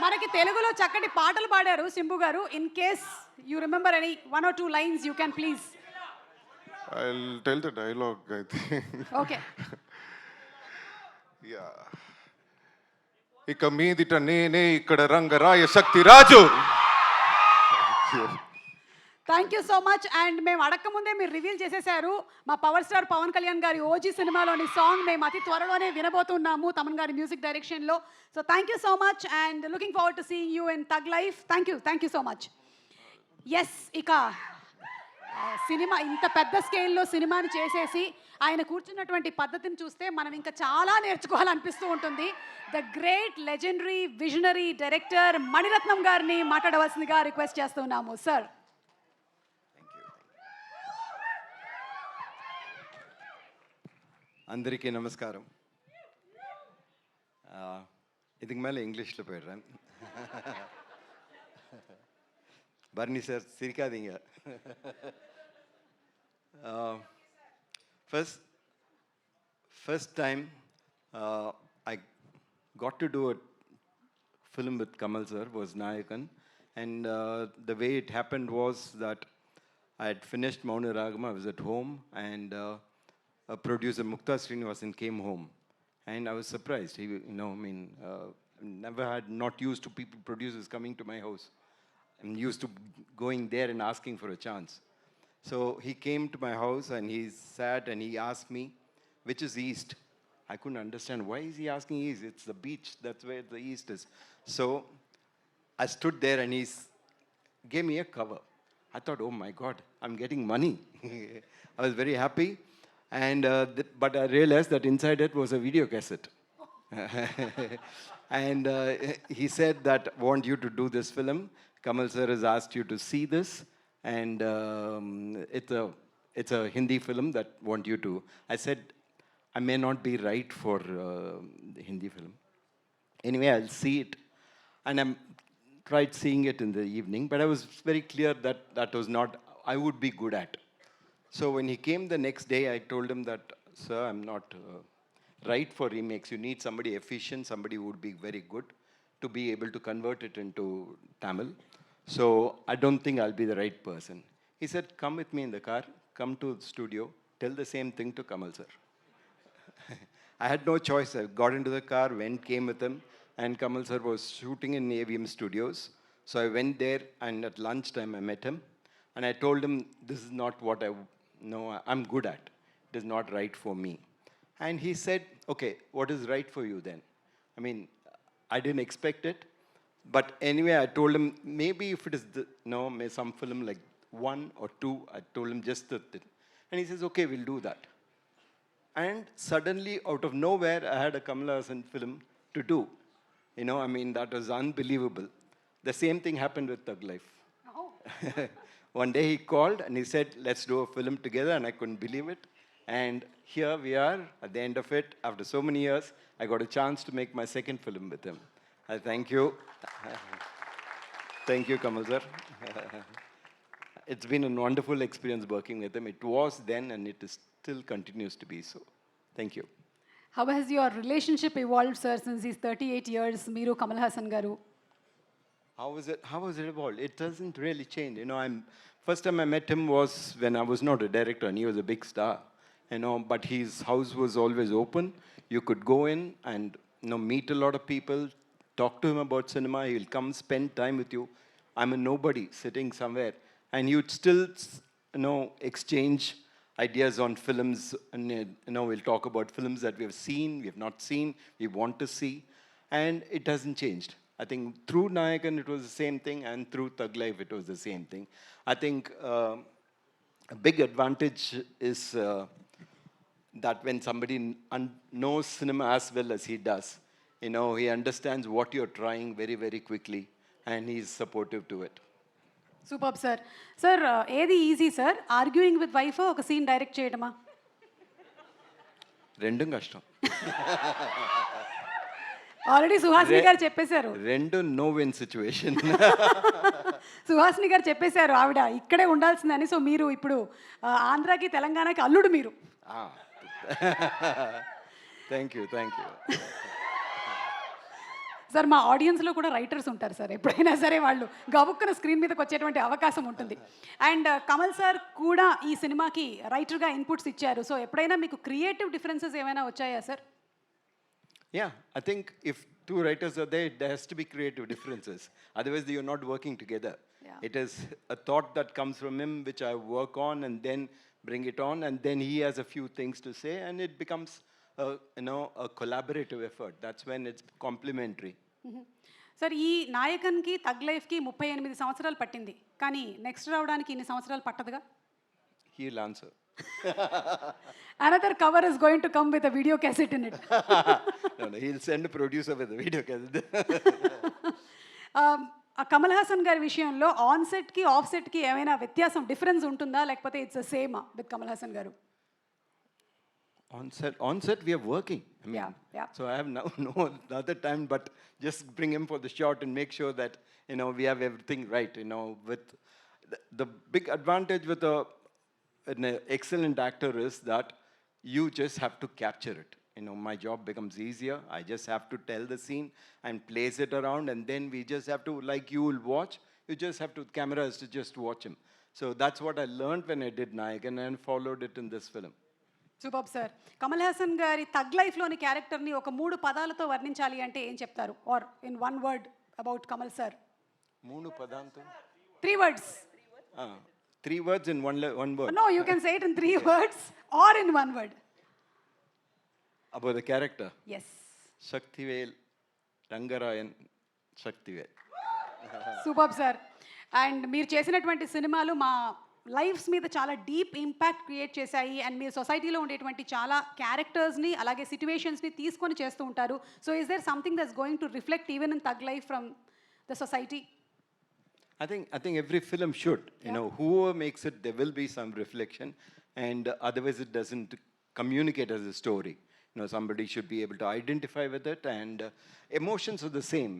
మనకి తెలుగులో చక్కటి పాటలు పాడారు సింబు గారు. In case you remember any 1 or 2 lines you can please. I'll tell the dialogue, I think. Okay. Yeah. ఇక మీదిట నేనే ఇక్కడ Rangaraya Shakti Raju. Thank you so much. And మేము అడగకముందే మీరు రివీల్ చేసేసారు, మా పవర్ స్టార్ పవన్ కళ్యాణ్ గారి ఓజీ సినిమాలోని సాంగ్ మేము అతి త్వరలోనే వినబోతున్నాము తమన్ గారి మ్యూజిక్ డైరెక్షన్లో. So thank you so much and looking forward to seeing you in Thug Life. Thank you so much. Yes, ఇక సినిమా ఇంత పెద్ద స్కేల్లో సినిమాని చేసేసి ఆయన కూర్చున్నటువంటి పద్ధతిని చూస్తే మనం ఇంకా చాలా నేర్చుకోవాలనిపిస్తూ ఉంటుంది. The great legendary visionary director Mani Ratnam గారిని మాట్లాడవలసిందిగా రిక్వెస్ట్ చేస్తున్నాము సార్. అందరికీ నమస్కారం. இதுக்கு மேலே இங்கிலீஷில் போயிடுறேன். பர்னி சார் சிரிக்காதீங்க. First time I got to do a film with Kamal sir was Nayakan, and the way it happened was that I had finished Mauna Ragama. I was at home, and producer Mukta Srinivasan came home, and I was surprised. He, never had not used to people producers coming to my house. I'm used to going there and asking for a chance. So he came to my house and he sat and he asked me, which is east? I couldn't understand. Why is he asking east? It's the beach. That's where the east is. So I stood there and he gave me a cover. I thought, oh my God, I'm getting money. I was very happy. And but I realized that inside it was a video cassette. And he said that, want you to do this film. Kamal sir has asked you to see this, and it's a Hindi film that want you to. I said, I may not be right for the Hindi film. Anyway, I'll see it. And I tried seeing it in the evening, but I was very clear that that was not, I would be good at. So when he came the next day, I told him that, sir, I'm not right for remakes. You need somebody efficient, somebody who would be very good to be able to convert it into Tamil. So I don't think I'll be the right person. He said, come with me in the car, come to the studio, tell the same thing to Kamal sir. I had no choice. I got into the car, came with him, and Kamal sir was shooting in AVM Studios. So I went there, and at lunchtime I met him, and I told him, this is not what I'm good at. It is not right for me. And he said, okay, what is right for you then? I mean, I didn't expect it. But anyway, I told him, maybe if it is some film like 1 or 2, I told him just the thing. And he says, okay, we'll do that. And suddenly, out of nowhere, I had a Kamal Haasan film to do. That was unbelievable. The same thing happened with Thug Life. Oh. One day he called and he said, let's do a film together, and I couldn't believe it. And here we are, at the end of it, after so many years, I got a chance to make my second film with him. I thank you. Thank you, Kamal sir. It's been a wonderful experience working with him. It was then, and it is still continues to be so. Thank you. How has your relationship evolved, sir, since these 38 years, Meeru Kamal Haasan garu? How was it evolved? It doesn't really change. First time I met him was when I was not a director and he was a big star. But his house was always open. You could go in and meet a lot of people, talk to him about cinema. He'll come spend time with you. I'm a nobody sitting somewhere, and you'd still exchange ideas on films. And we'll talk about films that we have seen, we have not seen, we want to see, and it hasn't changed. I think through Nayakan it was the same thing, and through Thug Life it was the same thing. I think a big advantage is that when somebody knows cinema as well as he does, you know, he understands what you're trying very, very quickly, and he's supportive to it. Super sir. Sir ఏది easy sir, arguing with wife ఒక scene direct చేయడమా? రెండూ కష్టం. Already Suhasini గారు చెప్పేశారు. రెండు no win situation. Suhasini గారు చెప్పేశారు ఆవిడ ఇక్కడే ఉండాల్సిందని. సో మీరు ఇప్పుడు ఆంధ్రాకి తెలంగాణకి అల్లుడు మీరు. Thank you. సార్ మా ఆడియన్స్లో కూడా రైటర్స్ ఉంటారు సార్, ఎప్పుడైనా సరే వాళ్ళు గబుక్కున స్క్రీన్ మీదకి వచ్చేటువంటి అవకాశం ఉంటుంది. అండ్ కమల్ సార్ కూడా ఈ సినిమాకి రైటర్గా ఇన్పుట్స్ ఇచ్చారు. సో ఎప్పుడైనా మీకు క్రియేటివ్ డిఫరెన్సెస్ ఏమైనా వచ్చాయా sir? Yeah, I think if two writers are there, there has to be creative differences. Otherwise, you're not working together. Yeah. It is a thought that comes from him, which I work on and then bring it on, and then he has a few things to say, and it becomes, a collaborative effort. That's when it's complementary. Sir ఈ నాయకన్కి తగ్ లైఫ్కి 38 సంవత్సరాలు పట్టింది, కానీ next రావడానికి ఇన్ని సంవత్సరాలు పట్టదుగా? He'll answer. Another cover is going to come with a video cassette in it. No, he'll send a producer with a video cassette. Kamal Haasan గారి విషయంలో ఆన్ సెట్కి ఆఫ్ సెట్కి ఏమైనా వ్యత్యాసం డిఫరెన్స్ ఉంటుందా, లేకపోతే it's same with Kamal Haasan గారు? On set we are working. I mean, Yeah. So I have no other time but just bring him for the shot and make sure that, we have everything right, with the big advantage with an excellent actor is that you just have to capture it. My job becomes easier. I just have to tell the scene and place it around, and then we just have to, like you will watch, you just have to, camera has to just watch him. So that's what I learned when I did Nayak, and I followed it in this film. Super sir. Kamal Haasan గారి తగ్ లైఫ్లోని క్యారెక్టర్ని ఒక 3 పదాలతో వర్ణించాలి అంటే ఏం చెప్తారు? Or in 1 word about Kamal sir. 3 పదాలతో? 3 words. 3 words in one word. No, you can say it in 3 words or in 1 word. About the character? Yes. Shaktivel, Rangarayan, Shaktivel. Super sir. And మీరు చేసినటువంటి సినిమాలు మా లైఫ్స్ మీద చాలా deep impact create చేశాయి. And మీరు సొసైటీలో ఉండేటువంటి చాలా క్యారెక్టర్స్ని అలాగే సిచ్యువేషన్స్ని తీసుకొని చేస్తూ ఉంటారు. So is there something that's going to reflect even in Thug Life from the society? I think every film should. Whoever makes it, there will be some reflection, and otherwise it doesn't communicate as a story. Somebody should be able to identify with it, and emotions are the same.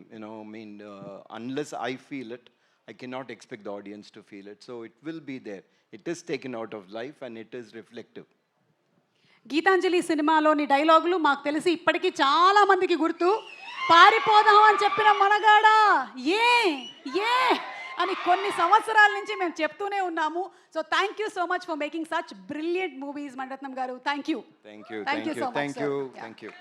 Unless I feel it, I cannot expect the audience to feel it. So it will be there. It is taken out of life, and it is reflective. Gitanjali సినిమాలోని డైలాగులు మాకు తెలిసి ఇప్పటికీ చాలా మందికి గుర్తు. పారిపోదాం అని చెప్పిన మనగాడా ఏ అని కొన్ని సంవత్సరాల నుంచి మేము చెప్తూనే ఉన్నాము. So thank you so much for making such brilliant movies Mani Ratnam గారు. Thank you. Thank you.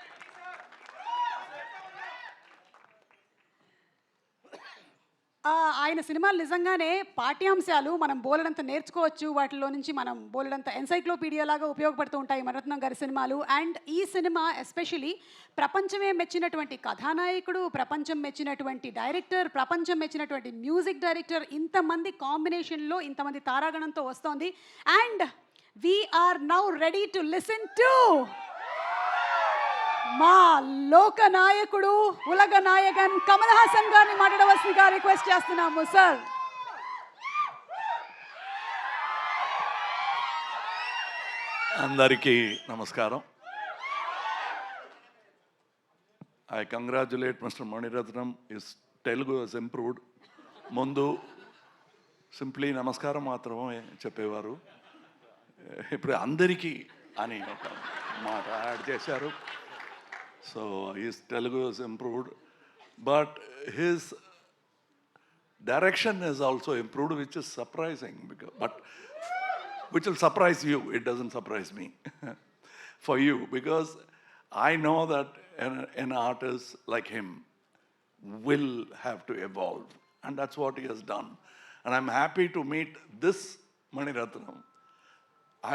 ఆయన సినిమాలు నిజంగానే పాఠ్యాంశాలు మనం బోలెడంత నేర్చుకోవచ్చు. వాటిలో నుంచి మనం బోలెడంత ఎన్సైక్లోపీడియా లాగా ఉపయోగపడుతూ ఉంటాయి మణిరత్నం గారి సినిమాలు. అండ్ ఈ సినిమా ఎస్పెషలీ ప్రపంచమే మెచ్చినటువంటి కథానాయకుడు, ప్రపంచం మెచ్చినటువంటి డైరెక్టర్, ప్రపంచం మెచ్చినటువంటి మ్యూజిక్ డైరెక్టర్, ఇంతమంది కాంబినేషన్లో ఇంతమంది తారాగణంతో వస్తోంది. And we're now ready to listen to మా లోక నాయకుడు, ఉలగ నాయకన్ కమల్ హాసన్ గారిని మాట్లాడవలసిందిగా రిక్వెస్ట్ చేస్తున్నాము సార్. అందరికీ నమస్కారం. I congratulate mister Mani Ratnam. His Telugu has improved. ముందు సింప్లీ నమస్కారం మాత్రమే చెప్పేవారు, ఇప్పుడు అందరికీ అని ఒక మాట యాడ్ చేశారు. So his Telugu is improved, but his direction is also improved, which is surprising. Which will surprise you. It doesn't surprise me for you, because I know that an artist like him will have to evolve, and that's what he has done. And I'm happy to meet this Maniratnam.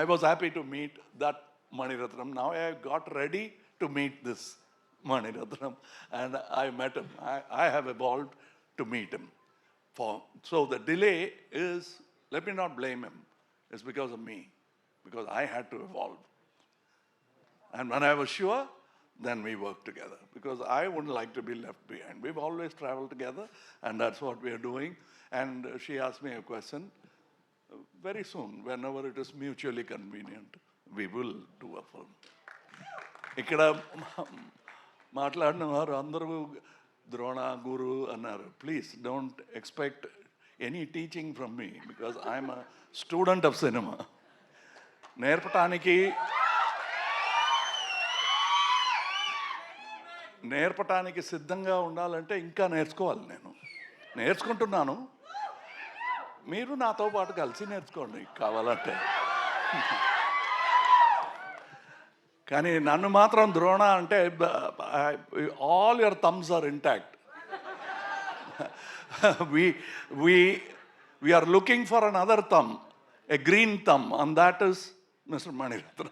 I was happy to meet that Maniratnam. Now I got ready to meet this Maniratnam, and I met him. I have evolved to meet him. So the delay is, let me not blame him. It's because of me, because I had to evolve. And when I was sure, then we worked together, because I wouldn't like to be left behind. We've always traveled together, and that's what we are doing. And she asked me a question. Very soon, whenever it is mutually convenient, we will do a film. ఇక్కడ మాట్లాడిన వారు అందరూ ద్రోణ గురు అన్నారు. Please don't expect any teaching from me, because I'm a student of cinema. నేర్పటానికి సిద్ధంగా ఉండాలంటే ఇంకా నేర్చుకోవాలి. నేను నేర్చుకుంటున్నాను, మీరు నాతో పాటు కలిసి నేర్చుకోండి కావాలంటే. కానీ నన్ను మాత్రం ద్రోణ అంటే all your thumbs are intact. we are looking for another thumb, a green thumb, and that is Mr. Maniratnam.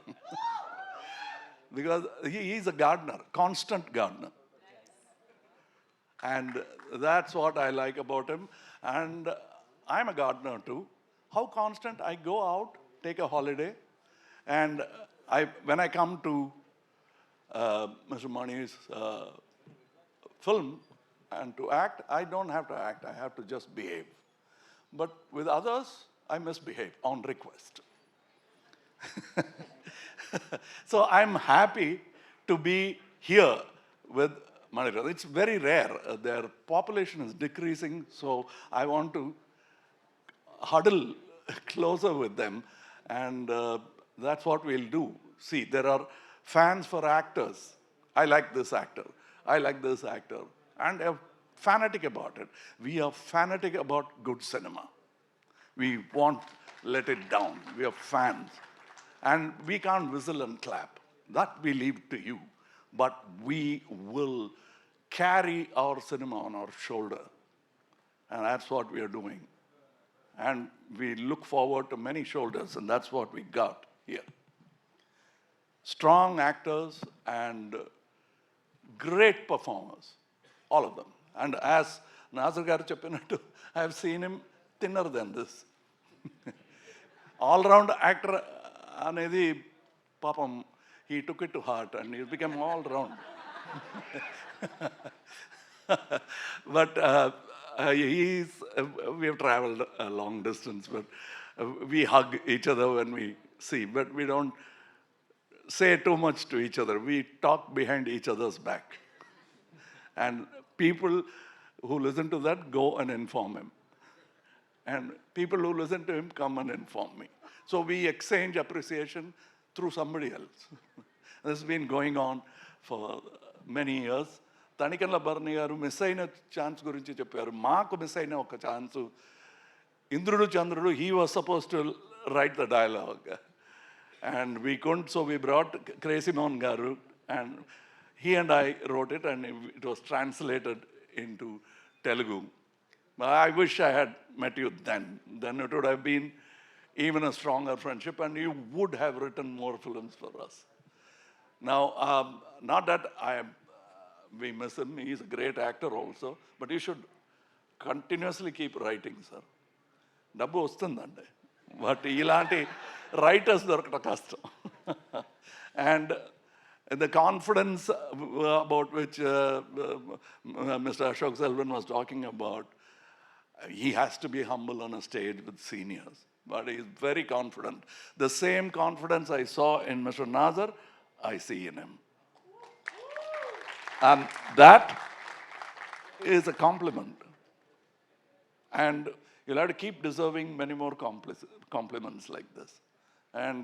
Because he is a gardener, constant gardener. And that's what I like about him. And I'm a gardener too. How constant? I go out, take a holiday, and when I come to Mr. Mani's film and to act, I don't have to act, I have to just behave. But with others, I misbehave on request. So I'm happy to be here with Maniratnam. It's very rare. Their population is decreasing, so I want to huddle closer with them, and that's what we'll do. See, there are fans for actors. I like this actor. I like this actor. And they're fanatic about it. We are fanatic about good cinema. We won't let it down. We are fans. And we can't whistle and clap. That we leave to you. But we will carry our cinema on our shoulder. And that's what we are doing. And we look forward to many shoulders, and that's what we got here. Strong actors and great performers, all of them. And as Nazar garu cheppinattu, I have seen him thinner than this. All-round actor anedi papam, he took it to heart and he became all-round. But we have traveled a long distance, but we hug each other when we see, but we don't say too much to each other. We talk behind each other's back. And people who listen to that go and inform him. And people who listen to him come and inform me. So we exchange appreciation through somebody else. This has been going on for many years. Tanikanla Barni garu miss aina chance gurinchi chepparu. Maaku miss aina oka chance. Indrudu Chandrudu, he was supposed to write the dialogue. And we couldn't, so we brought Crazy Mohan Garu, and he and I wrote it, and it was translated into Telugu. I wish I had met you then. Then it would have been even a stronger friendship, and you would have written more films for us. Now, not that we miss him, he's a great actor also, but you should continuously keep writing, sir. డబ్బు వస్తుందండి, but ఇలాంటి writers దొరకడం కష్టం. And the confidence about which Mr. Ashok Selvan was talking about, he has to be humble on a stage with seniors, but he is very confident. The same confidence I saw in Mr. Nazar, I see in him. And that is a compliment. And you'll have to keep deserving many more compliments like this. And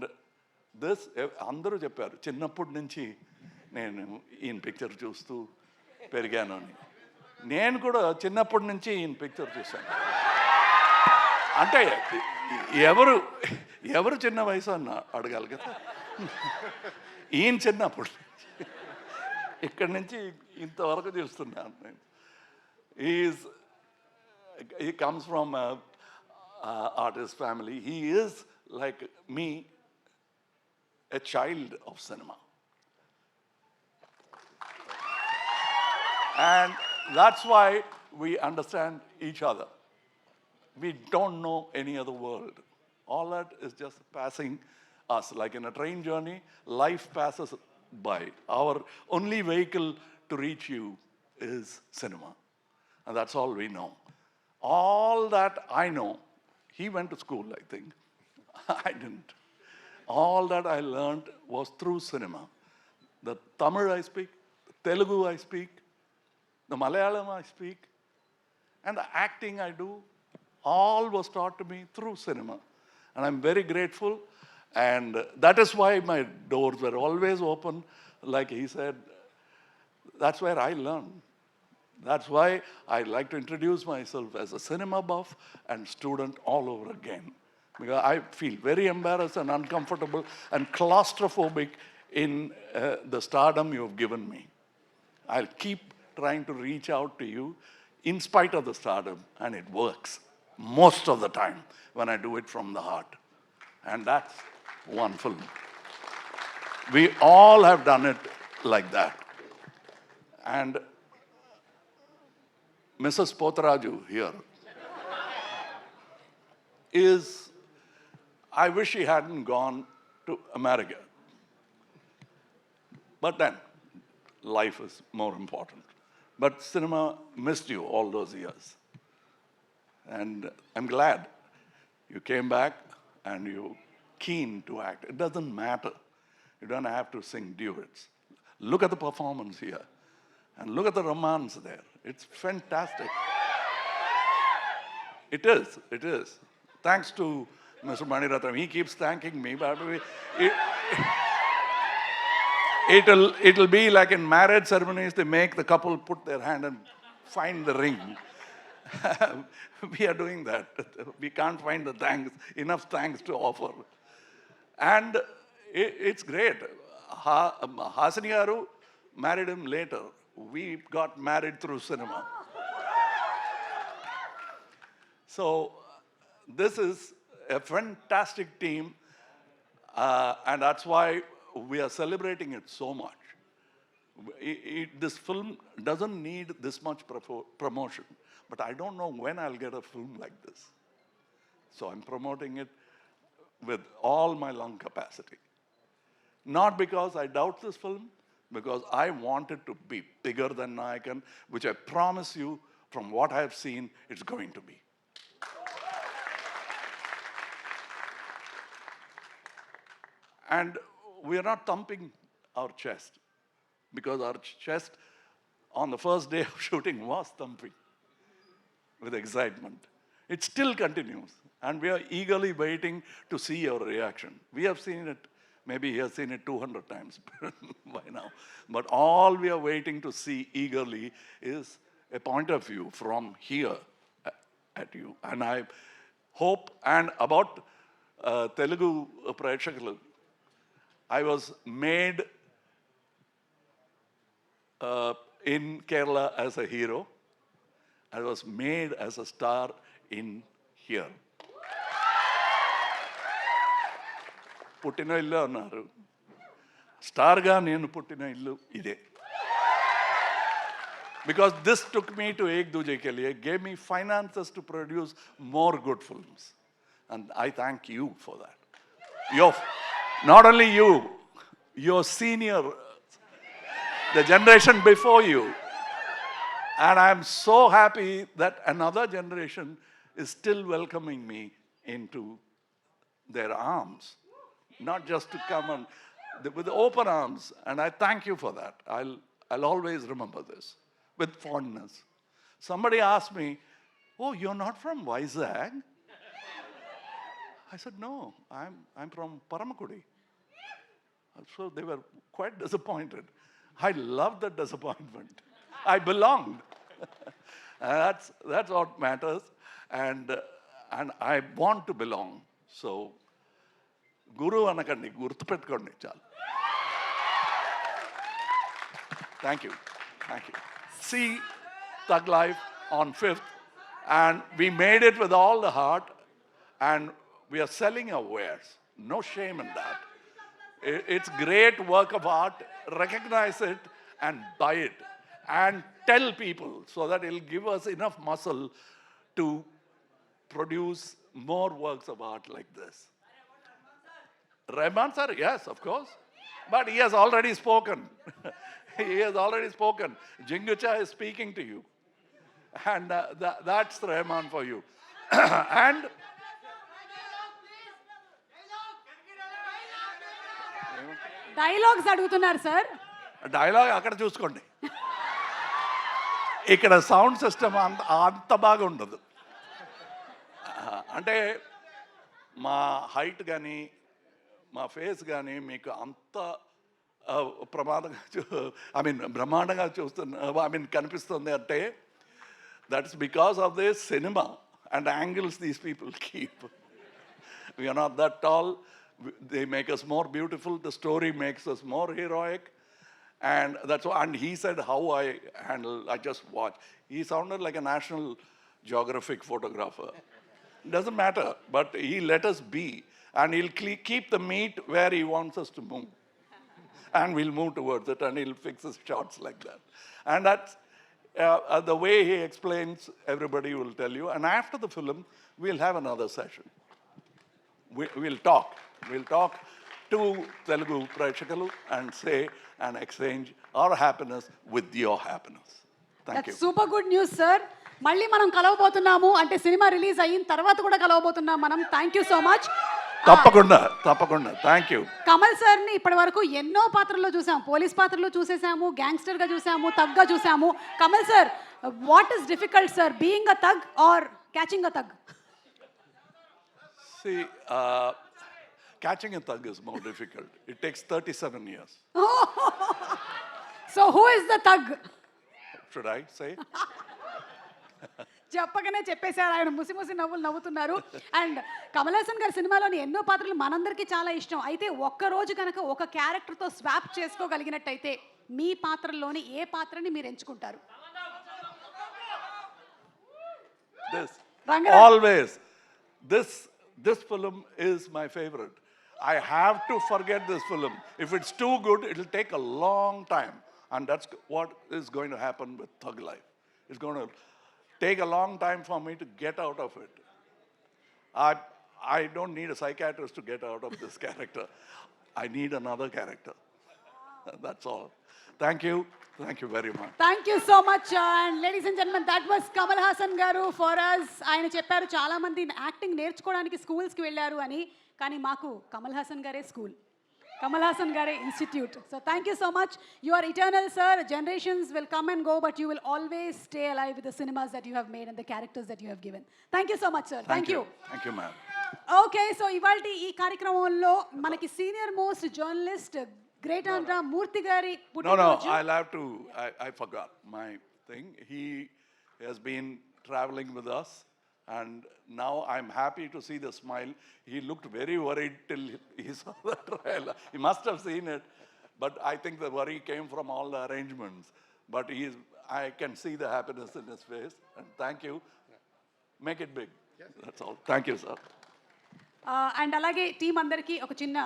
this, అందరూ చెప్పారు చిన్నప్పటి నుంచి నేను ఈయన picture చూస్తూ పెరిగాను అని. నేను కూడా చిన్నప్పటి నుంచి ఈయన పిక్చర్ చూశాను. అంటే ఎవరు చిన్న వయసు అన్న అడగాలి కదా. ఈయన చిన్నప్పుడు ఇక్కడి నుంచి ఇంతవరకు చూస్తున్నాను నేను. He comes from an artist family. He is, like me, a child of cinema. And that's why we understand each other. We don't know any other world. All that is just passing us. Like in a train journey, life passes by. Our only vehicle to reach you is cinema. And that's all we know. All that I know, he went to school, I think. I didn't. All that I learned was through cinema. The Tamil I speak, the Telugu I speak, the Malayalam I speak, and the acting I do, all was taught to me through cinema. And I'm very grateful. And that is why my doors were always open. Like he said, that's where I learned. That's why I like to introduce myself as a cinema buff and student all over again. Because I feel very embarrassed and uncomfortable and claustrophobic in the stardom you've given me. I'll keep trying to reach out to you in spite of the stardom, and it works most of the time when I do it from the heart. And that's one film. We all have done it like that. And Mrs. Potharaju here is, I wish she hadn't gone to America. But then, life is more important. But cinema missed you all those years. And I'm glad you came back and you're keen to act. It doesn't matter. You don't have to sing duets. Look at the performance here. And look at the romance there. It's fantastic. It is, it is. Thanks to Mr. Maniratnam. He keeps thanking me, but it'll be like in marriage ceremonies, they make the couple put their hand and find the ring. We are doing that. We can't find the enough thanks to offer. And it's great. Hasani Garu married him later. We got married through cinema. So this is a fantastic team, and that's why we are celebrating it so much. This film doesn't need this much promotion, but I don't know when I'll get a film like this. So I'm promoting it with all my lung capacity. Not because I doubt this film, because I want it to be bigger than Nayakan, which I promise you, from what I have seen, it's going to be. And we are not thumping our chest, because our chest on the first day of shooting was thumping with excitement. It still continues, and we are eagerly waiting to see your reaction. We have seen it, maybe he has seen it 200 times by now, but all we are waiting to see eagerly is a point of view from here at you. And I hope, and about Telugu Prekshakalu, I was made in Kerala as a hero. I was made as a star in here. పుట్టిన ఇల్లు అన్నారు, స్టార్గా నేను పుట్టిన ఇల్లు ఇదే. Because this took me to Ek Duje Ke Liye, gave me finances to produce more good films. And I thank you for that. Not only you, your senior, the generation before you. And I'm so happy that another generation is still welcoming me into their arms. Not just to come and with open arms. And I thank you for that. I'll always remember this with fondness. Somebody asked me, "Oh, you're not from Vizag?" I said, "No, I'm from Paramakudi." So they were quite disappointed. I loved that disappointment. I belonged. That's what matters. And I want to belong. So, Guru anakandi, gurtu pettukondi chalu. Thank you. Thank you. See Thug Life on 5th. And we made it with all the heart. And we are selling our wares. No shame in that. It's great work of art. Recognize it and buy it. And tell people so that it'll give us enough muscle to produce more works of art like this. Rahman sir, yes, of course. But he has already spoken. He has already spoken. Jingucha is speaking to you. And that's Rahman for you. And dialogues అడుగుతున్నారు sir. Dialogue అక్కడ చూసుకోండి. ఇక్కడ sound system అంత బాగా ఉండదు. అంటే మా height కానీ మా ఫేస్ కానీ మీకు అంత బ్రహ్మాండంగా కనిపిస్తుంది అంటే that's because of this cinema and angles these people keep. We're not that tall. They make us more beautiful. The story makes us more heroic. And that's why, and he said how I just watched. He sounded like a National Geographic photographer. Doesn't matter, but he let us be. And he'll keep the meat where he wants us to move. And we'll move towards it, and he'll fix his shots like that. And that's the way he explains, everybody will tell you. And after the film, we'll have another session. We'll talk to Telugu Prashakalu and say and exchange our happiness with your happiness. Thank you. Super good news sir. మళ్ళీ మనం కలవబోతున్నాము, అంటే cinema release అయిన తర్వాత కూడా కలవబోతున్నాం మనం. Thank you so much. తప్పకుండా thank you. Kamal సార్ని ఇప్పటి వరకు ఎన్నో పాత్రల్లో చూసాము. పోలీస్ పాత్రలో చూసేసాము, గ్యాంగ్స్టర్గా చూసాము, తగ్గా చూసాము. Kamal sir, what is difficult sir, being a thug or catching అ తగ్? See, catching a thug is more difficult. It takes 37 years. So who is the thug? Should I say? చెప్పగానే చెప్పేశారు ఆయన. ముసి నవ్వులు నవ్వుతున్నారు. అండ్ కమల్ హాసన్ గారి సినిమాలోని ఎన్నో పాత్రలు మనందరికీ చాలా ఇష్టం. అయితే ఒక్కరోజు కనుక ఒక క్యారెక్టర్తో స్వాప్ చేసుకోగలిగినట్టయితే మీ పాత్రల్లోని ఏ పాత్రని మీరు ఎంచుకుంటారు? Always. This film is my favorite. I have to forget this film. If it's too good, it'll take a long time. And that's what is going to happen with Thug Life. It's going to take a long time for me to get out of it. I don't need a psychiatrist to get out of this character. I need another character. That's all. Thank you very much. Thank you so much. And ladies and gentlemen, that was Kamal Haasan గారు for us. ఆయన చెప్పారు చాలా మంది acting నేర్చుకోవడానికి స్కూల్స్కి వెళ్ళారు అని, కానీ మాకు కమల్ హాసన్ గారే స్కూల్, కమల్ హాసన్ గారే institute. So thank you so much. You are eternal sir. Generations will come and go, but you will always stay alive with the cinemas that you have made and the characters that you have given. Thank you so much sir. Thank you. Thank you, ma'am. Okay, so ఇవాళ ఈ కార్యక్రమంలో మనకి senior most journalist great Andhra Murthy గారి పుట్టినరోజు. I'll have to, I forgot my thing. He has been traveling with us, and now I'm happy to see the smile. He looked very worried till he saw the trailer. He must have seen it, but I think the worry came from all the arrangements. But I can see the happiness in his face, and thank you. Make it big. That's all. Thank you, sir. And అలాగే team అందరికీ ఒక చిన్న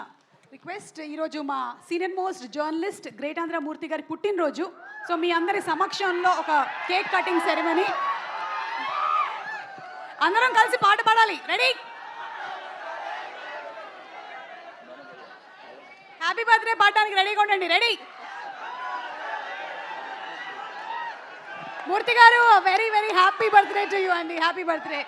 request. ఈరోజు మా senior most journalist great Andhra Murthy గారి పుట్టినరోజు. So మీ అందరి సమక్షంలో ఒక కేక్ కటింగ్ సెరమనీ. అందరం కలిసి పాట పాడాలి. రెడీ? హ్యాపీ బర్త్డే పాడడానికి రెడీగా ఉండండి. రెడీ? మూర్తి గారు, very very happy birthday to you అండి. Happy birthday.